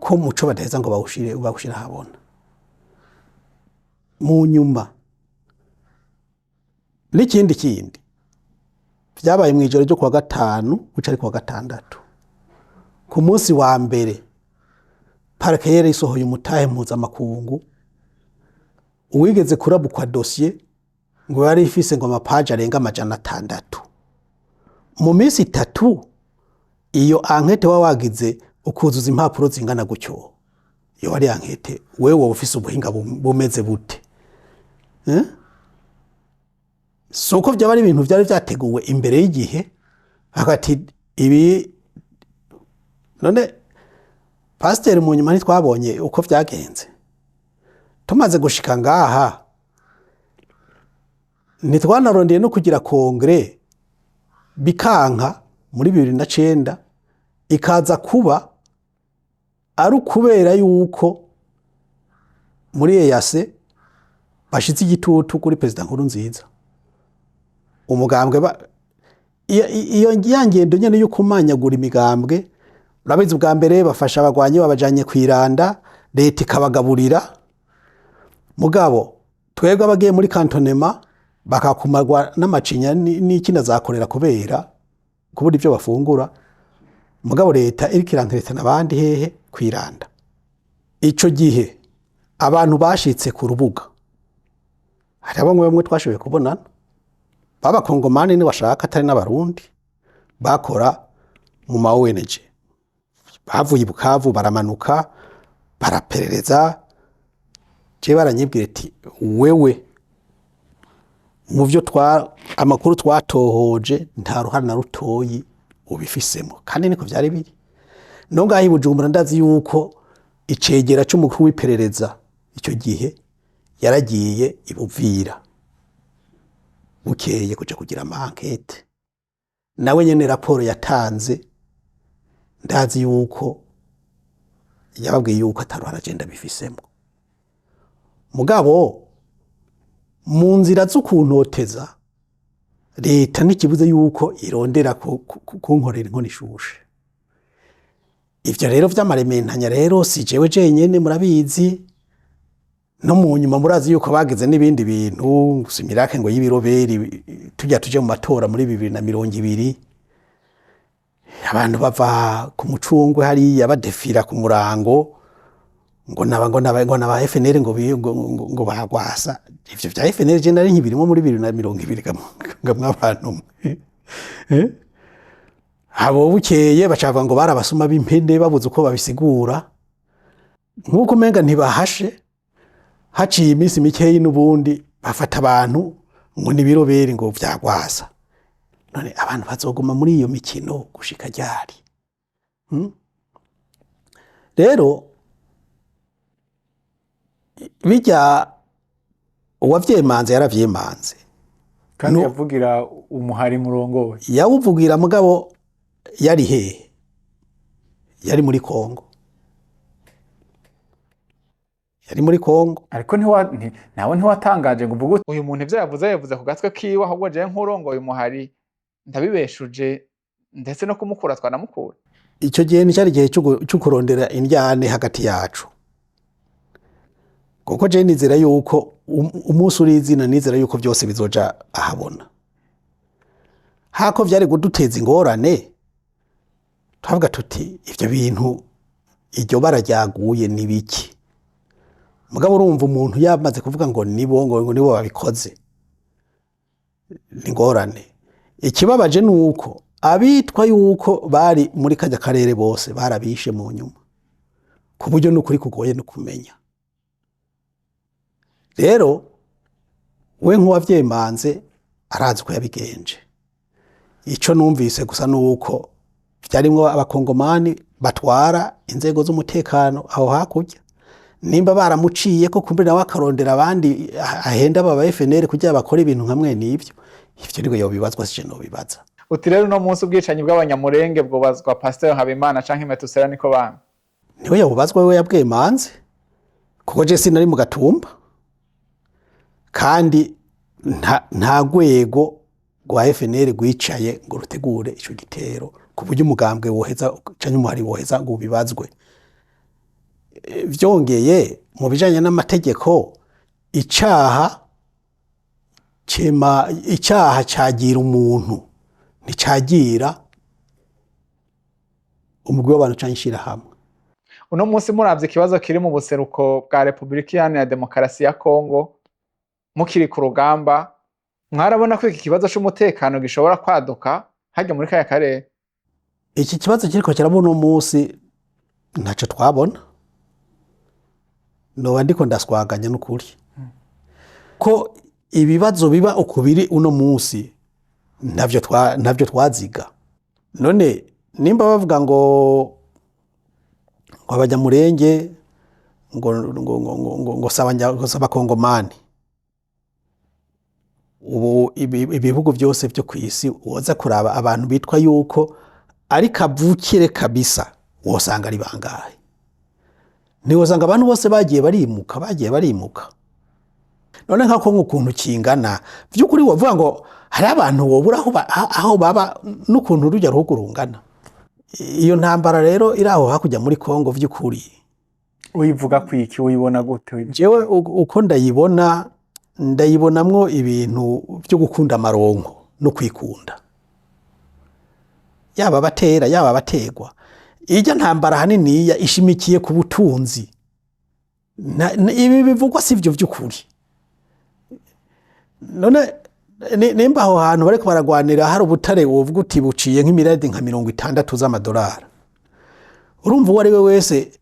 ko muco badaheza ngo bawushire habona? Mu nyuma n'ikindi vyabaye mu ijoro ryo kuwa gatanu guca ari kuwa gatandatu, ku munsi wa mbere parke yari isohoye umutahe mpuzamakungu uwigeze kurabukwa dosiye ngo yari ifise ngo amapaje arenga 600. Mu minsi 3 iyo ankete wagize ukuzuza impapuro zingana gutyo, iyo ari ankete wewe ufise ubuhinga bumeze bute? Soko byabari ibintu byari byateguwe imbere y'igihe hagati ibi. None pasteur mu nyuma ntitwabonye uko vyagenze. Tumaze gushika ngaha nitwanarondeye no kugira kongre bikanka muri 2009 ikaza kuba ari ukubera yuko muri EAC bashitse igitutu kuri president Nkurunziza. Umugambwe iyo ngendo nyene yo kumanyagura imigambwe, urabizi bwa mbere bafasha abagwanyi babajanye kwiranda, leta ikabagaburira. Mugabo twebwe abagiye muri kantonema bakakumarwa n'amacinya n'ikina zakorera kubera kubura ivyo bafungura. Mugabo leta iriko iranteretana abandi hehe kwiranda. Ico gihe abantu bashitse ku rubuga, hari bamwe twashoboye kubonana, baba kongomani ni bashaka atari n'abarundi, bakora mu ma ONG, bavuye Bukavu baramanuka baraperereza. Je baranyibwira ati wewe mu byo amakuru twatohoje nta ruhana rutoyi ubifisemo, kandi niko byari biri. No ngahi Bujumbura ndazi yuko icegera cy'umukuru w'iperereza icyo gihe yaragiye ibuvira bukeye kuja kugira amankete, nawe nyene raporo yatanze ndazi yuko yababwiye yuko ataruhana agenda bifisemo. Mugabo mu nzira z'ukuntoteza leta ntikibuze yuko irondera kunkorera inkoni ishushe. Ivyo rero vy'amarementanya rero si jewe jenyene murabizi, no mu nyuma murazi yuko bageze n'ibindi bintu simirake ngo y'ibiroberi tuje mu matora muri 2020, abantu bava ku mucungwe hari yabadefira ku murango ngo naba FNL ngo bahagwasa. Ivyo vya FNL je nari nkibirimo muri 2020 ngamwabantu abo bukeye bacava ngo barabasuma b'impende babuze uko babisigura, nkuko menga ntibahashe. Haciye iminsi mikeyi n'ubundi bafata abantu ngo nibiroberi ngo vyagwasa. None abantu bazoguma muri iyo mikino gushika ryari? Rero bijya uwavyemanze yaravyemanze, kandi yavugira umuhari murongowe, yawuvugira mugabo yari hehe? Yari muri Kongo. Yari muri Kongo. Ariko nawe ntiwatangaje ngo uvuge uyu muntu ivyo yavuze ku gatwe kiwe, ahubwo je nkurongoye umuhari ndabibeshuje ndetse no kumukura twanamukura. icyo gihe ni cyari igihe cyo kurondera indyane hagati yacu, kuko je nizera yuko umunsi uri izina, nizera yuko byose bizoja ahabona. Hako vyari kuduteza ingorane, twavuga tuti ivyo bintu iryo bara ryaguye ni biki. Mugabo urumva umuntu yamaze kuvuga ngo nibo babikoze, ni ngorane. Ikibabaje nuko abitwa yuko bari muri kajya karere bose barabishe mu nyuma, ku buryo n'ukuri kugoye no kumenya. Rero we nk'uwavyemanze arazi ko yabigenje. Ico numvise gusa nuko vyarimwo abakongomani batwara inzego z'umutekano aho hakurya, nimba baramuciye ko kumbe nawe akarondera abandi ahenda baba FNL kugira bakora ibintu nkamwe n'ivyo, ivyo niko yobibazwa sije no bibaza. Uti rero no munsi ubwicanyi bw'abanyamurenge bwobazwa Pasteur Habimana canke Metusela niko banga? Niwe yabubazwa, we yabwemanze, kuko je sinari mu Gatumba, kandi nta rwego rwa FNL rwicaye ngo rutegure ico gitero ku buryo umugambwe woheza canke umuhari woheza ngo ubibazwe. Vyongeye mu bijanye n'amategeko, icaha cagira umuntu nticagira umugwi w'abantu canke ishirahamwe. Uno munsi muravye ikibazo kiri mu buseruko bwa Republika Iharanira Demokarasi ya Kongo, mukiri ku rugamba, mwarabona ko iki kibazo c'umutekano gishobora kwaduka harya muri kaya karere? Iki kibazo kiriko kirabona uno munsi ntaco twabona, noba ndiko ndaswaganya n'ukuri ko ibibazo biba ukubiri uno munsi ntavyo twaziga. None nimba bavuga ngo abanyamurenge ngo saba kongomani, ubu ibihugu byose byo ku isi woza kuraba abantu bitwa yuko ari kavukire kabisa, wosanga ari bangahe? Niwosanga abantu bose bagiye barimuka. None nkako nk'ukuntu kingana by'ukuri wavuga ngo hari abantu wobura aho baba n'ukuntu rujya rugurungana. Iyo ntambara rero iraho hakujya muri Kongo vy'ukuri Uyivuga kwiki, uyibona gute? Jewe uko ndayibonamwo ibintu byo gukunda amaronko no kwikunda, yaba batera yaba bategwa. Ijya ntambara hanini ishimikiye ku butunzi, ibi bivugwa sivyo vy'ukuri. None nimba aho hantu bariko baragwanira hari ubutare wovuga uti buciye nk'imiradi nka 60 z'amadolari, urumva uwo ari we wese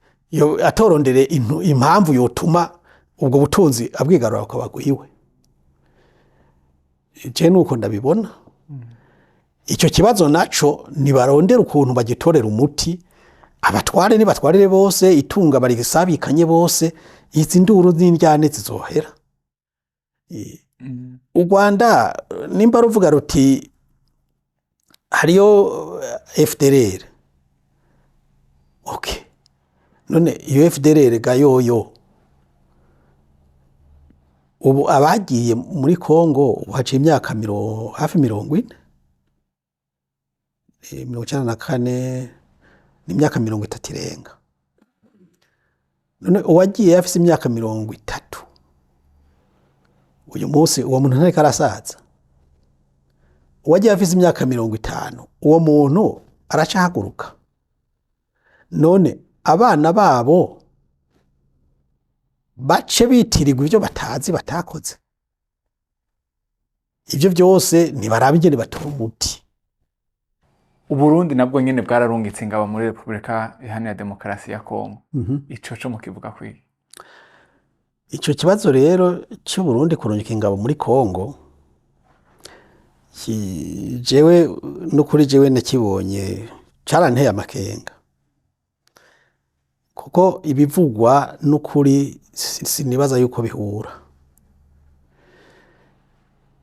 atorondere impamvu yotuma ubwo butunzi abwigarura ukabagwiwe. Je nuko ndabibona. Icyo kibazo naco nibarondera ukuntu bagitorera umuti, abatware nibatwarire bose, itunga barigisabikanye bose, izi nduru n'indyane zizohera. U Rwanda nimba ruvuga ruti hariyo FDLR, okay, none iyo FDLR gayoyo ubu abagiye muri Kongo haciye imyaka hafi 40, 94 n'imyaka 30 irenga. None uwagiye afise imyaka 30, uyu munsi uwo muntu ntari karasaza. Uwagiye afise imyaka 50, uwo muntu aracahaguruka. None abana babo bace bitirirwa ibyo batazi batakoze. Ibyo byose nibarabigene batora umuti. Uburundi nabwo nyene bwararungitse ingabo muri Republika Iharanira Demokarasi ya Kongo. Ico co mukivuga kwiki? Ico kibazo rero cy'u Burundi kurungika ingabo muri Kongo, jewe no kuri jewe nakibonye caranteye amakenga, kuko ibivugwa n'ukuri sinibaza yuko bihura.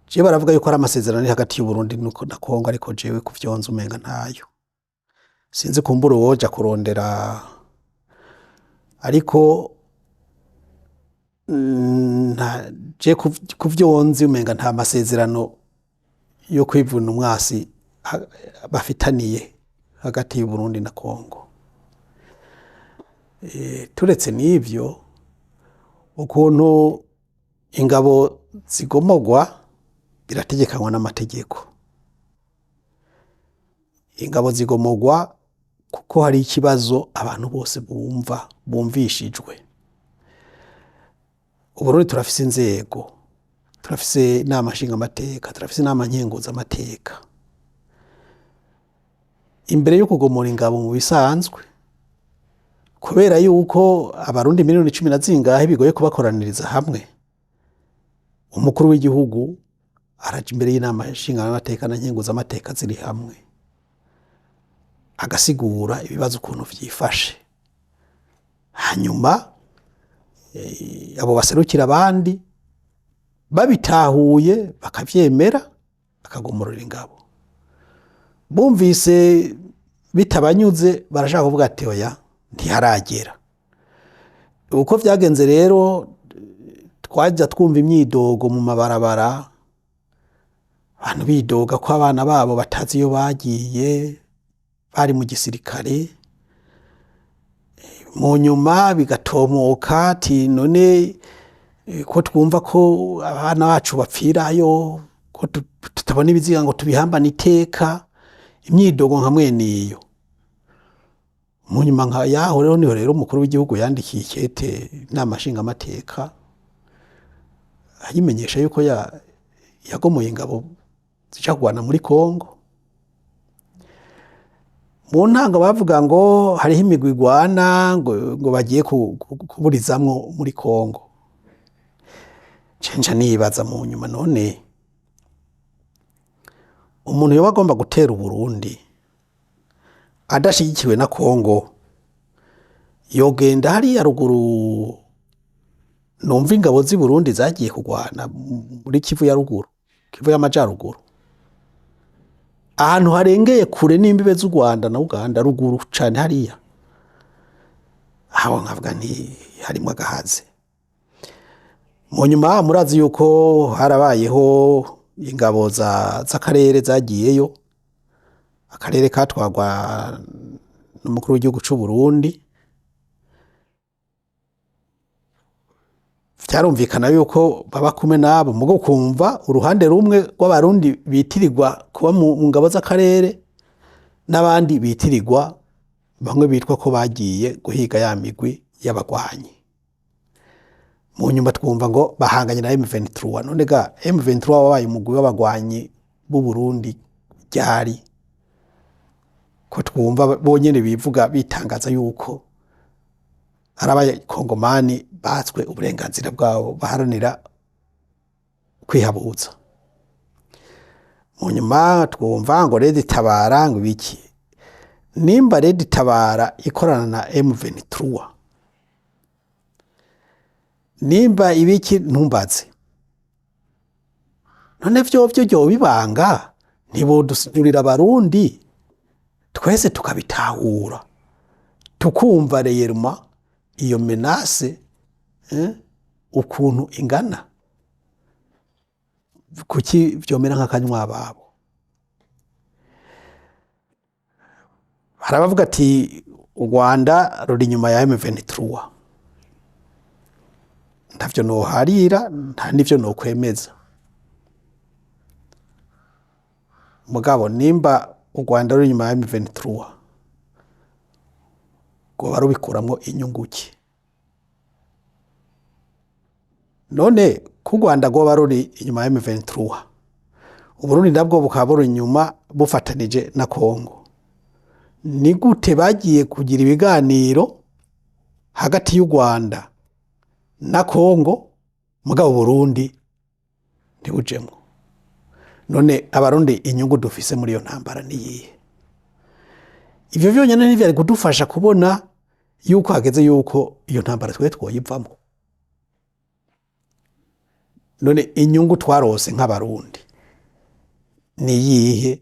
Je baravuga yuko ari amasezerano hagati y'u Burundi na Kongo, ariko jewe kuvyonza umenga ntayo. Sinzi kumbura woja kurondera, ariko je kuvyonzi umenga nta masezerano yo kwivuna umwasi bafitaniye hagati y'u Burundi na Kongo. Turetse n'ivyo ukuntu ingabo zigomogwa birategekanywa n'amategeko. Ingabo zigomogwa kuko hari ikibazo abantu bose bumvishijwe. Uburundi turafise inzego, turafise inama nshingamateka, turafise inama nkenguzamateka. Imbere yo kugomora ingabo mu bisanzwe, kubera yuko abarundi miliyoni 10 bigoye kubakoraniriza hamwe, umukuru w'igihugu araja imbere y'inama nshingamateka na nkenguzamateka ziri hamwe, agasigura ibibazo ukuntu vyifashe. Hanyuma abo baserukira abandi babitahuye bakavyemera bakagomorera ingabo. Bumvise bitabanyuze barashaka kuvuga ati oya ntiharagera. Uko vyagenze rero twaja twumva imyidogo mu mabarabara, abantu bidoga ko abana babo batazi iyo bagiye, bari mu gisirikare. Mu nyuma bigatomoka ati none ko twumva ko abana bacu bapfirayo, ko tutabona ibiziga ngo tubihambane iteka, imyidogo nka mweniyo. Mu nyuma nka yaho rero umukuru w'igihugu yandikiye ikete inama nshingamateka ayimenyesha yuko yagomoye ingabo zija kugwana muri Kongo. Mu ntango bavuga ngo hariho imigwi igwana ngo bagiye kuburizamwo muri Kongo. Cenja nibaza mu nyuma none umuntu yoba agomba gutera Uburundi adashigikiwe na Kongo yogenda hariya ruguru. Numva ingabo z'i Burundi zagiye kugwana muri Kivu ya ruguru, Kivu y'amajaruguru, ahantu harengeye kure n'imbibe z'u Rwanda na Uganda ruguru cane hariya. Aho nkavuga nti harimo agahaze. Mu nyuma murazi yuko harabayeho ingabo z'akarere zagiyeyo, akarere katwagwa n'umukuru w'igihugu c'u Burundi. Vyarumvikana yuko baba kumwe nabo mugo kumva uruhande rumwe rw'abarundi bitirirwa kuba mu ngabo z'akarere n'abandi bitirirwa bamwe bitwa ko bagiye guhiga ya migwi y'abagwanyi. Mu nyuma twumva ngo bahanganye na M23. None ga M23 wabaye umugwi w'abagwanyi b'u Burundi ryari? Ko twumva bonyene bivuga bitangaza yuko arabaye Kongomani batswe uburenganzira bwabo baharanira kwihabuza. Mu nyuma twumva ngo Red Tabara ngo biki. Nimba Red Tabara ikorana na M23, nimba ibiki ntumbaze. None vyo bibanga ntibodusigurira abarundi twese tukabitahura tukumva reyeruma iyo menace ukuntu ingana. Kuki vyomera nk'akanywa babo? Harabavuga ati u Rwanda ruri nyuma ya M23. Ntavyo noharira nta nivyo nokwemeza. Mugabo nimba u Rwanda ruri nyuma ya M23 ngo barubikuramwo inyunguki. None ku Rwanda go baruri inyuma ya M23, Uburundi nabwo bukaba buri inyuma bufatanije na Kongo. Ni gute bagiye kugira ibiganiro hagati y'u Rwanda na Kongo mugabo Burundi ntibujemwo? None abarundi inyungu dufise muri iyo ntambara ni yihe? Ivyo vyonyene ntivyari kudufasha kubona yuko hageze yuko iyo ntambara twe twoyivamwo. None inyungu twarose nk'abarundi ni yihe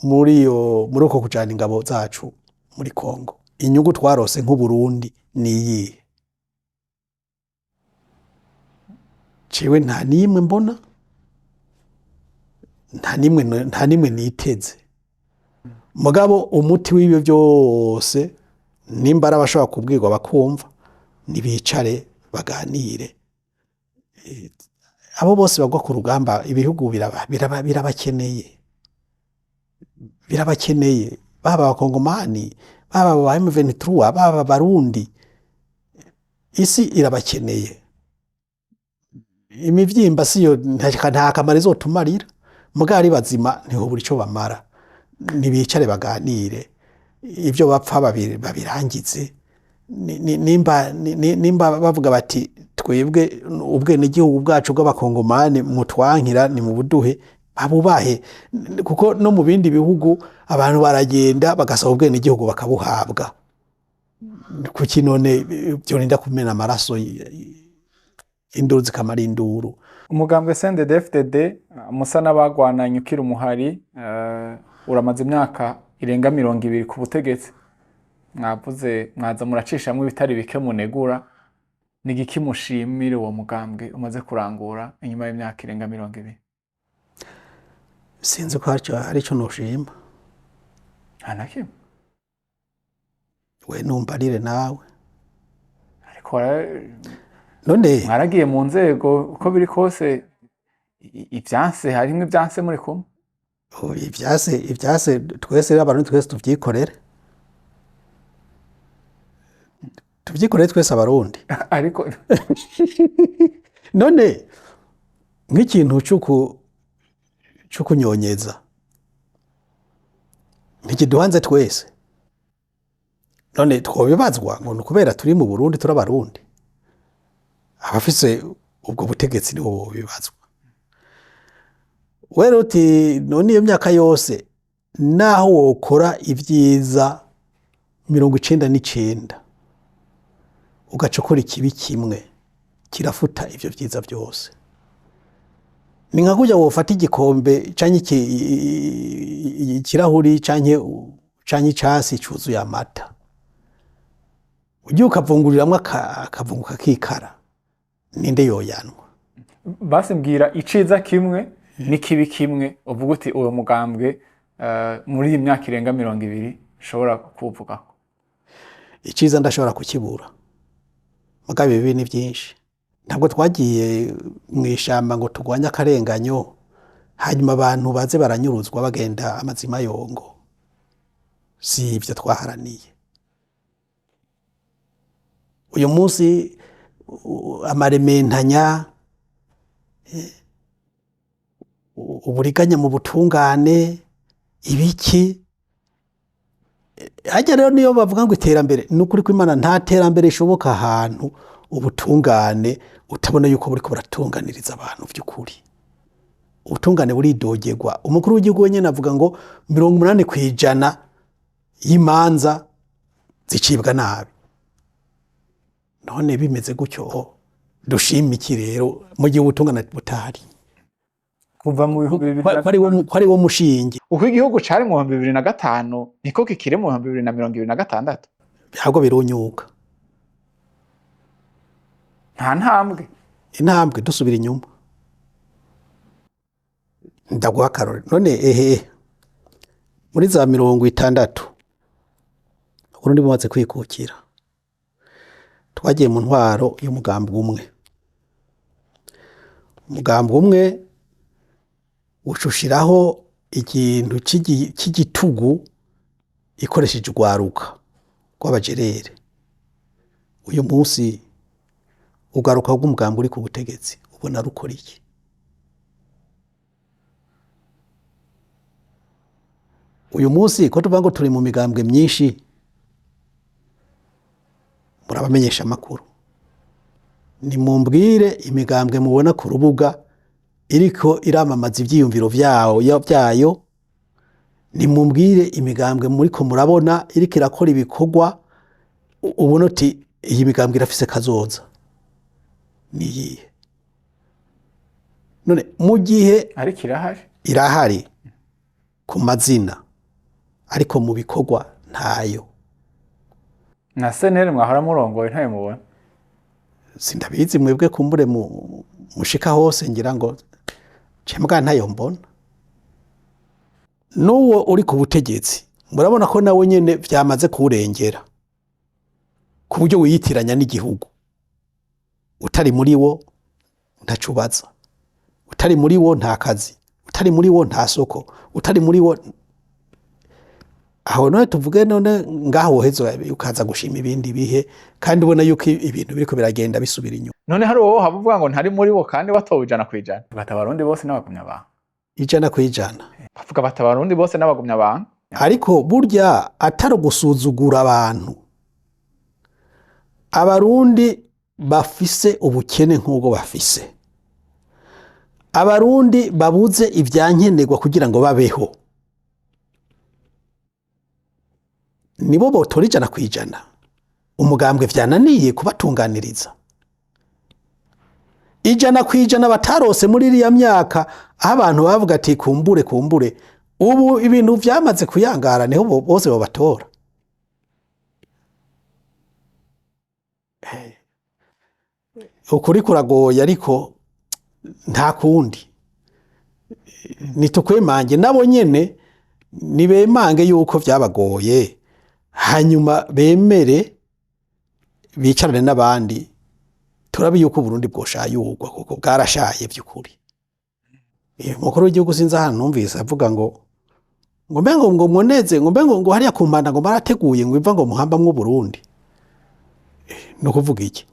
muri uko kujana ingabo zacu muri Kongo? Inyungu twarose nk'Uburundi ni yihe? Ciwe nta nimwe mbona. nta nimwe niteze mugabo umuti w'ibyo byose nimba ari abashobora kubwirwa bakumva nibicare baganire abo bose bagwa ku rugamba ibihugu birabakeneye baba abakongomani baba aba M23 baba abarundi isi irabakeneye imivyimba siyo nta kamaro izotumarira mugabo ari bazima niho buri cyo bamara nibicare baganire ibyo bapfa babirangize nimba bavuga bati twebwe ubwene gihugu bwacu bw'abakongomani mutwankira ni mu buduhe abubahe kuko no mu bindi bihugu abantu baragenda bagasaba ubwene gihugu bakabuhabwa kuki none byo ninda kumena amaraso induru zikamara induru umugambwe CNDD-FDD musa n'abagwananye ukiri umuhari uramaze imyaka irenga 20 ku butegetsi mwavuze mwaza muracishamwe ibitari bike munegura nigiki mushimire uwo mugambwe umaze kurangura inyuma y'imyaka irenga 20 sinzi ko hari cyo noshima anake we numbarire nawe ariko none mwaragiye mu nzego uko biri kose ibyanse harimwe ibyanse muri kumwe ibyase twese abantu twese tuvyikorere twese abarundi ariko none nk'ikintu cyo kunyonyeza ntikiduhanze twese none twobibazwa ngo kubera turi mu Burundi turabarundi abafise ubwo butegetsi nibo bibazwa wero uti none iyo myaka yose naho wokora ibyiza 99 ugacukura ikibi kimwe kirafuta ivyo byiza byose ni nka kujya wofata igikombe canke ikirahuri canke icasi cyuzuye amata ugiye ukavunguriramwe akavunguka kikara ninde yoyanwa basi mbwira iciza kimwe n'ikibi kimwe uvuga uti uwo mugambwe muri iyi myaka irenga 20 ushobora kuvuga iciza ndashobora kukibura mugabe bibi ni byinshi ntabwo twagiye mu ishamba ngo tugwanya akarenganyo hanyuma abantu baze baranyuruzwa bagenda amazima yongo si ibyo twaharaniye uyu munsi amarementanya uburiganya mu butungane ibiki hajya rero niyo bavuga ngo iterambere n'ukuri ko Imana nta terambere ishoboka ahantu ubutungane utabona yuko buri ko buratunganiriza abantu by'ukuri ubutungane buridogerwa umukuru w'igihugu wenyine avuga ngo 80% y'imanza zicibwa nabi none bimeze gutyo dushimiki rero mu gihe ubutungane butari kuva mu bihugu kwari wo mushinge uko igihugu cari mu 2005 niko kikire mu 2026 byago birunyuka nta ntambwe dusubira inyuma ndaguha karori none muri za 60 urundi bumaze kwikukira twagiye mu ntwaro y'umugambi umwe ucushiraho ikintu cy'igitugu ikoresheje urwaruka rw'abajerere uyu munsi ugaruka rw'umugambi uri ku butegetsi ubona rukora iki uyu munsi ko tuvuga ngo turi mu migambwe myinshi murabamenyesha amakuru ni mumbwire imigambwe mubona ku rubuga iriko iramamaza ivyiyumviro vyayo ni mumbwire imigambwe muriko murabona iriko irakora ibikorwa ubona uti iyi migambwe irafise kazoza niyihe none mu gihe ariko irahari ku mazina ariko mu bikorwa ntayo na senere mwahora murongoye ntayo mubona sindabizi mwebwe kumbure mushika hose ngira ngo cembwa ntayo mbona n'uwo uri ku butegetsi murabona ko nawe nyene vyamaze kuwurengera ku buryo wiyitiranya n'igihugu. Utari muri wo ntacubaza, utari muri wo nta kazi, utari muri wo nta soko, utari muri wo aho none tuvuge none ngaho woheza ukaza gushima ibindi bihe kandi ubona yuko ibintu biriko biragenda bisubira inyuma. None hari uwo havuga ngo ntari muri bo kandi batowe 100%. Batabarundi bose n'abagumya abantu. 100%. Bavuga batabarundi bose n'abagumya abantu. Ariko burya atari gusuzugura abantu. Abarundi bafise ubukene nk'ubwo bafise. Abarundi babuze ivyankenerwa kugira ngo babeho. Nibo botora 100%. Umugambwe vyananiye kubatunganiriza. 100% batarose muri iriya myaka aho abantu bavuga ati kumbure ubu ibintu vyamaze kuyangara niho bose babatora. Ukuri kuragoye ariko nta kundi. Nitukwemange nabo nyene nibemange yuko vyabagoye hanyuma bemere bicarane n'abandi turabi yuko Burundi bwoshayurwa kuko bwarashaye by'ukuri. Umukuru w'igihugu sinzi ahantu numvise avuga ngo mbengo ngo moneze ngo mbengo ngo hariya kumpanda ngo barateguye ngo iva ngo muhambamwe Burundi. No kuvuga iki?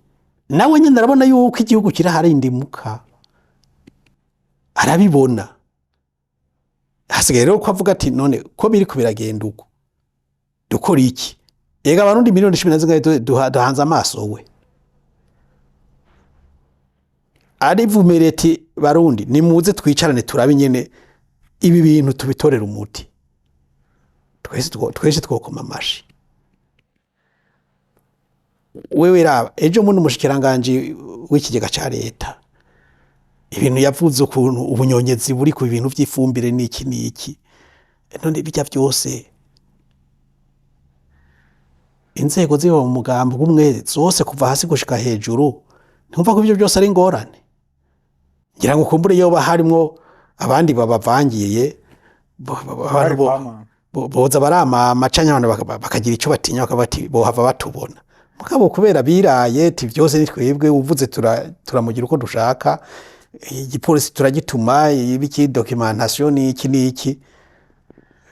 Nawe nyine arabona yuko igihugu kirahari indimuka. Arabibona. Hasigaye rero ko avuga ati none ko biri kubiragenda uko. Dukora iki? Ega Abarundi miliyoni 10 duhanze amaso we. Arivumereti Barundi nimuze twicarane turabe nyene ibi bintu tubitorera umuti. Twese twokoma amashi. Wewe raba ejo muno mushikiranganje w'ikigega ca leta ibintu yavuze ukuntu ubunyonyezi buri ku bintu vy'ifumbire niki none bijya byose inzego ziba mu mugambo gumwe zose kuva hasi gushika hejuru ntumva ko ibyo byose ari ngorane. Ngira ngo kumbure yo baharimwo abandi babavangiye boza barama amacanya abantu bakagira ico batinya bakabati bohava batubona. Mugabo kubera biraye ti byose nitwebwe uvuze turamugira uko dushaka igipolisi turagituma ibiki documentation iki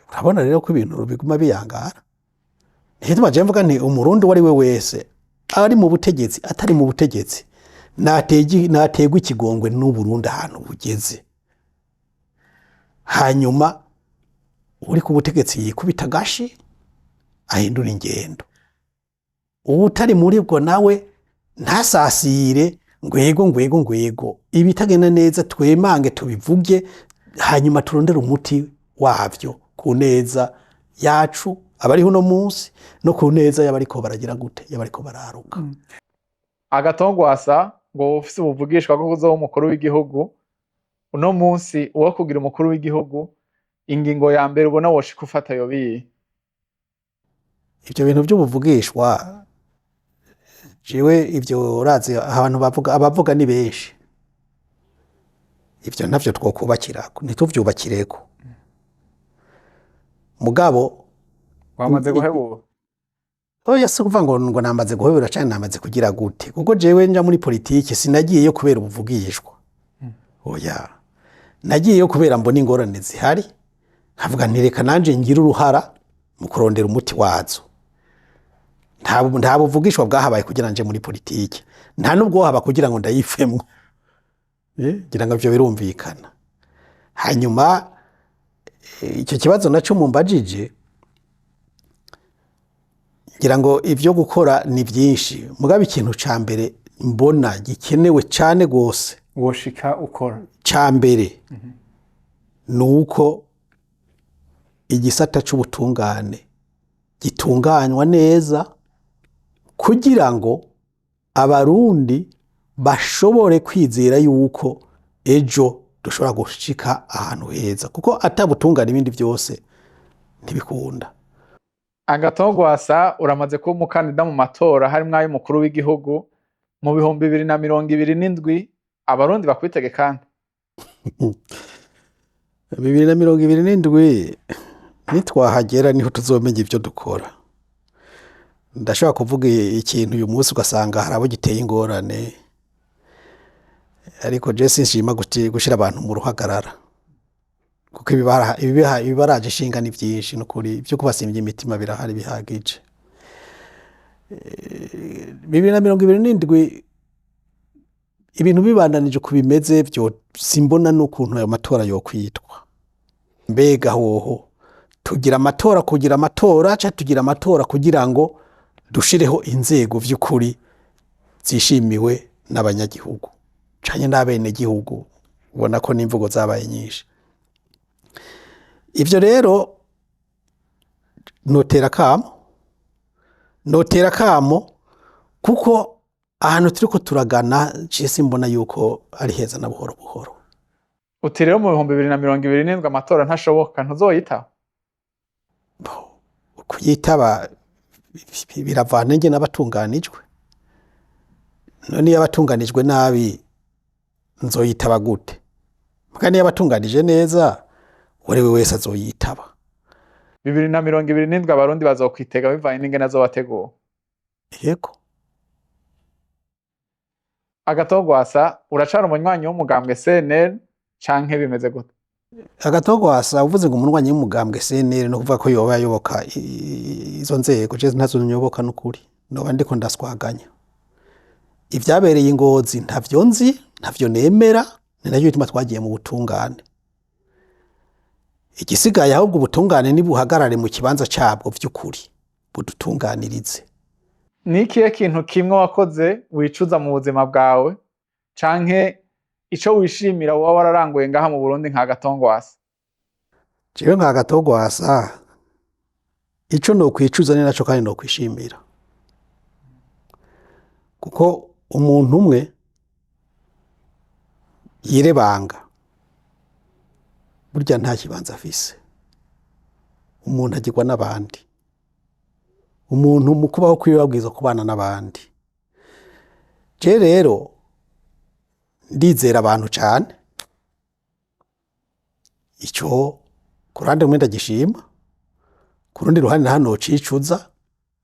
urabona rero ko ibintu biguma biyangara. Nituma je mvuga nti umurundi wari we wese ari mu butegetsi atari mu butegetsi nategwa ikigongwe n'u Burundi ahantu bugeze. Hanyuma uri ku butegetsi yikubita gashi ahindura ingendo. Utari muri bwo nawe ntasasire ngwego ibitagenda neza twemange tubivuge hanyuma turondera umuti wavyo ku neza yacu abariho no munsi no ku neza yabariko baragira gute yabariko bararuka. Agatongwasa ngo ufise ubuvugishwa ko kuzo umukuru w'igihugu uno munsi uwo kugira umukuru w'igihugu ingingo ya mbere ubona woshika ufata yobiye. Ivyo bintu by'ubuvugishwa jewe ivyo urazi abantu abavuga ni benshi. Ivyo navyo twokubakirako ntituvyubakireko. Mugabo wamaze guhebura. Oya se kuva ngo namaze guhebura cyane namaze kugira gute kuko jewe nja muri politiki sinagiyeyo kubera ubuvugishwa. Oya nagiyeyo kubera mbona ingorane zihari nkavuga ntireka nanje ngira uruhara mu kurondera umuti wazo. Nta buvugishwa bwahabaye kugira nje muri politiki nta nubwo haba kugira ngo ndayifemwe. Ngira ngo byo birumvikana. Hanyuma icyo kibazo naco mumbajije ngira ngo ivyo gukora ni byinshi mugabo ikintu ca mbere mbona gikenewe cyane gose woshika ukora ca mbere nuko igisata c'ubutungane gitunganywa neza kugira ngo abarundi bashobore kwizera yuko ejo dushobora gushika ahantu heza kuko atabutungana ibindi byose ntibikunda. Agatongwasa uramaze kuba umukandida mu matora harimwo ay'umukuru w'igihugu mu 2027 abarundi bakwitege kandi 2027 nitwahagera niho tuzomenya ivyo dukora. Ndashobora kuvuga ikintu uyu munsi ugasanga hari abo giteye ingorane, ariko je sinshima gushira abantu mu ruhagarara, kuko ibibaraje ishinga ni vyinshi n'ukuri vyo kubasimbya imitima birahari bihagije. 2027 ibintu bibandanije kubimeze byo simbona n'ukuntu ayo matora yo kwitwa. Mbega hoho tugira amatora ca tugira amatora kugira ngo dushireho inzego vy'ukuri zishimiwe n'abanyagihugu canye n'abene gihugu, ubona ko n'imvugo zabaye nyinshi. Ivyo rero notera kamo kuko ahantu turiko turagana cese mbona yuko ari heza na buhoro buhoro. Uti rero mu 2027 amatora ntashoboka ntuzoyitaba? Kuyitaba biravana nge n'abatunganijwe. None iyo abatunganijwe nabi nzoyitaba gute? Muga niyo abatunganije neza urewe wese azoyitaba. 2027 abarundi bazokwitega bivanye n'ingene azobateguwe. Yego. Agatogwasa uracara umunywanyi w'umugambwe CNL canke bimeze gute? Agatogwasa uvuze ngo umunwanyi w'umugambwe CNL no kuvuga ko yoba yoboka izo nzego je ntazo nyoboka n'ukuri, noba ndiko ndaswaganya. Ivyabereye Ingozi ntavyo nzi, ntavyo nemera, ni nacyo bituma twagiye mu butungane. Igisigaye ahubwo ubutungane nibuhagarare mu kibanza cabwo vy'ukuri budutunganirize. Nikiye kintu kimwe wakoze wicuza mu buzima bwawe canke ico wishimira woba wararanguye ngaha mu Burundi nka Gatogwasa? Jewe nka Gatogwasa ico no kwicuza ni naco kandi no kwishimira, kuko umuntu umwe yirebanga burya nta kibanza afise. Umuntu agirwa n'abandi, umuntu mu kubaho kwiwe babwiza kubana n'abandi. Je rero ndizera abantu cyane, ico kurande mwenda gishima, kurundi ruhande hano cicuza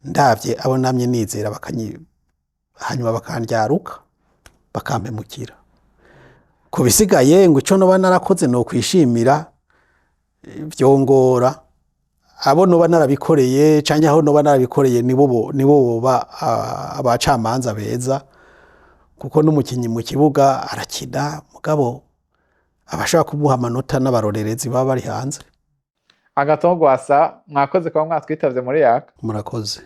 ndavye abo namye nizera hanyuma bakandyaruka bakampemukira. Kubisigaye ngo ico noba narakoze no kwishimira vyongora, abo noba narabikoreye canke aho noba narabikoreye nibo boba abacamanza beza, kuko n'umukinyi mu kibuga arakina mugabo abashaka kumuha amanota n'abarorerezi baba bari hanze. Agatogwasa mwakoze kuba mwatwitavye muri yaka. Murakoze.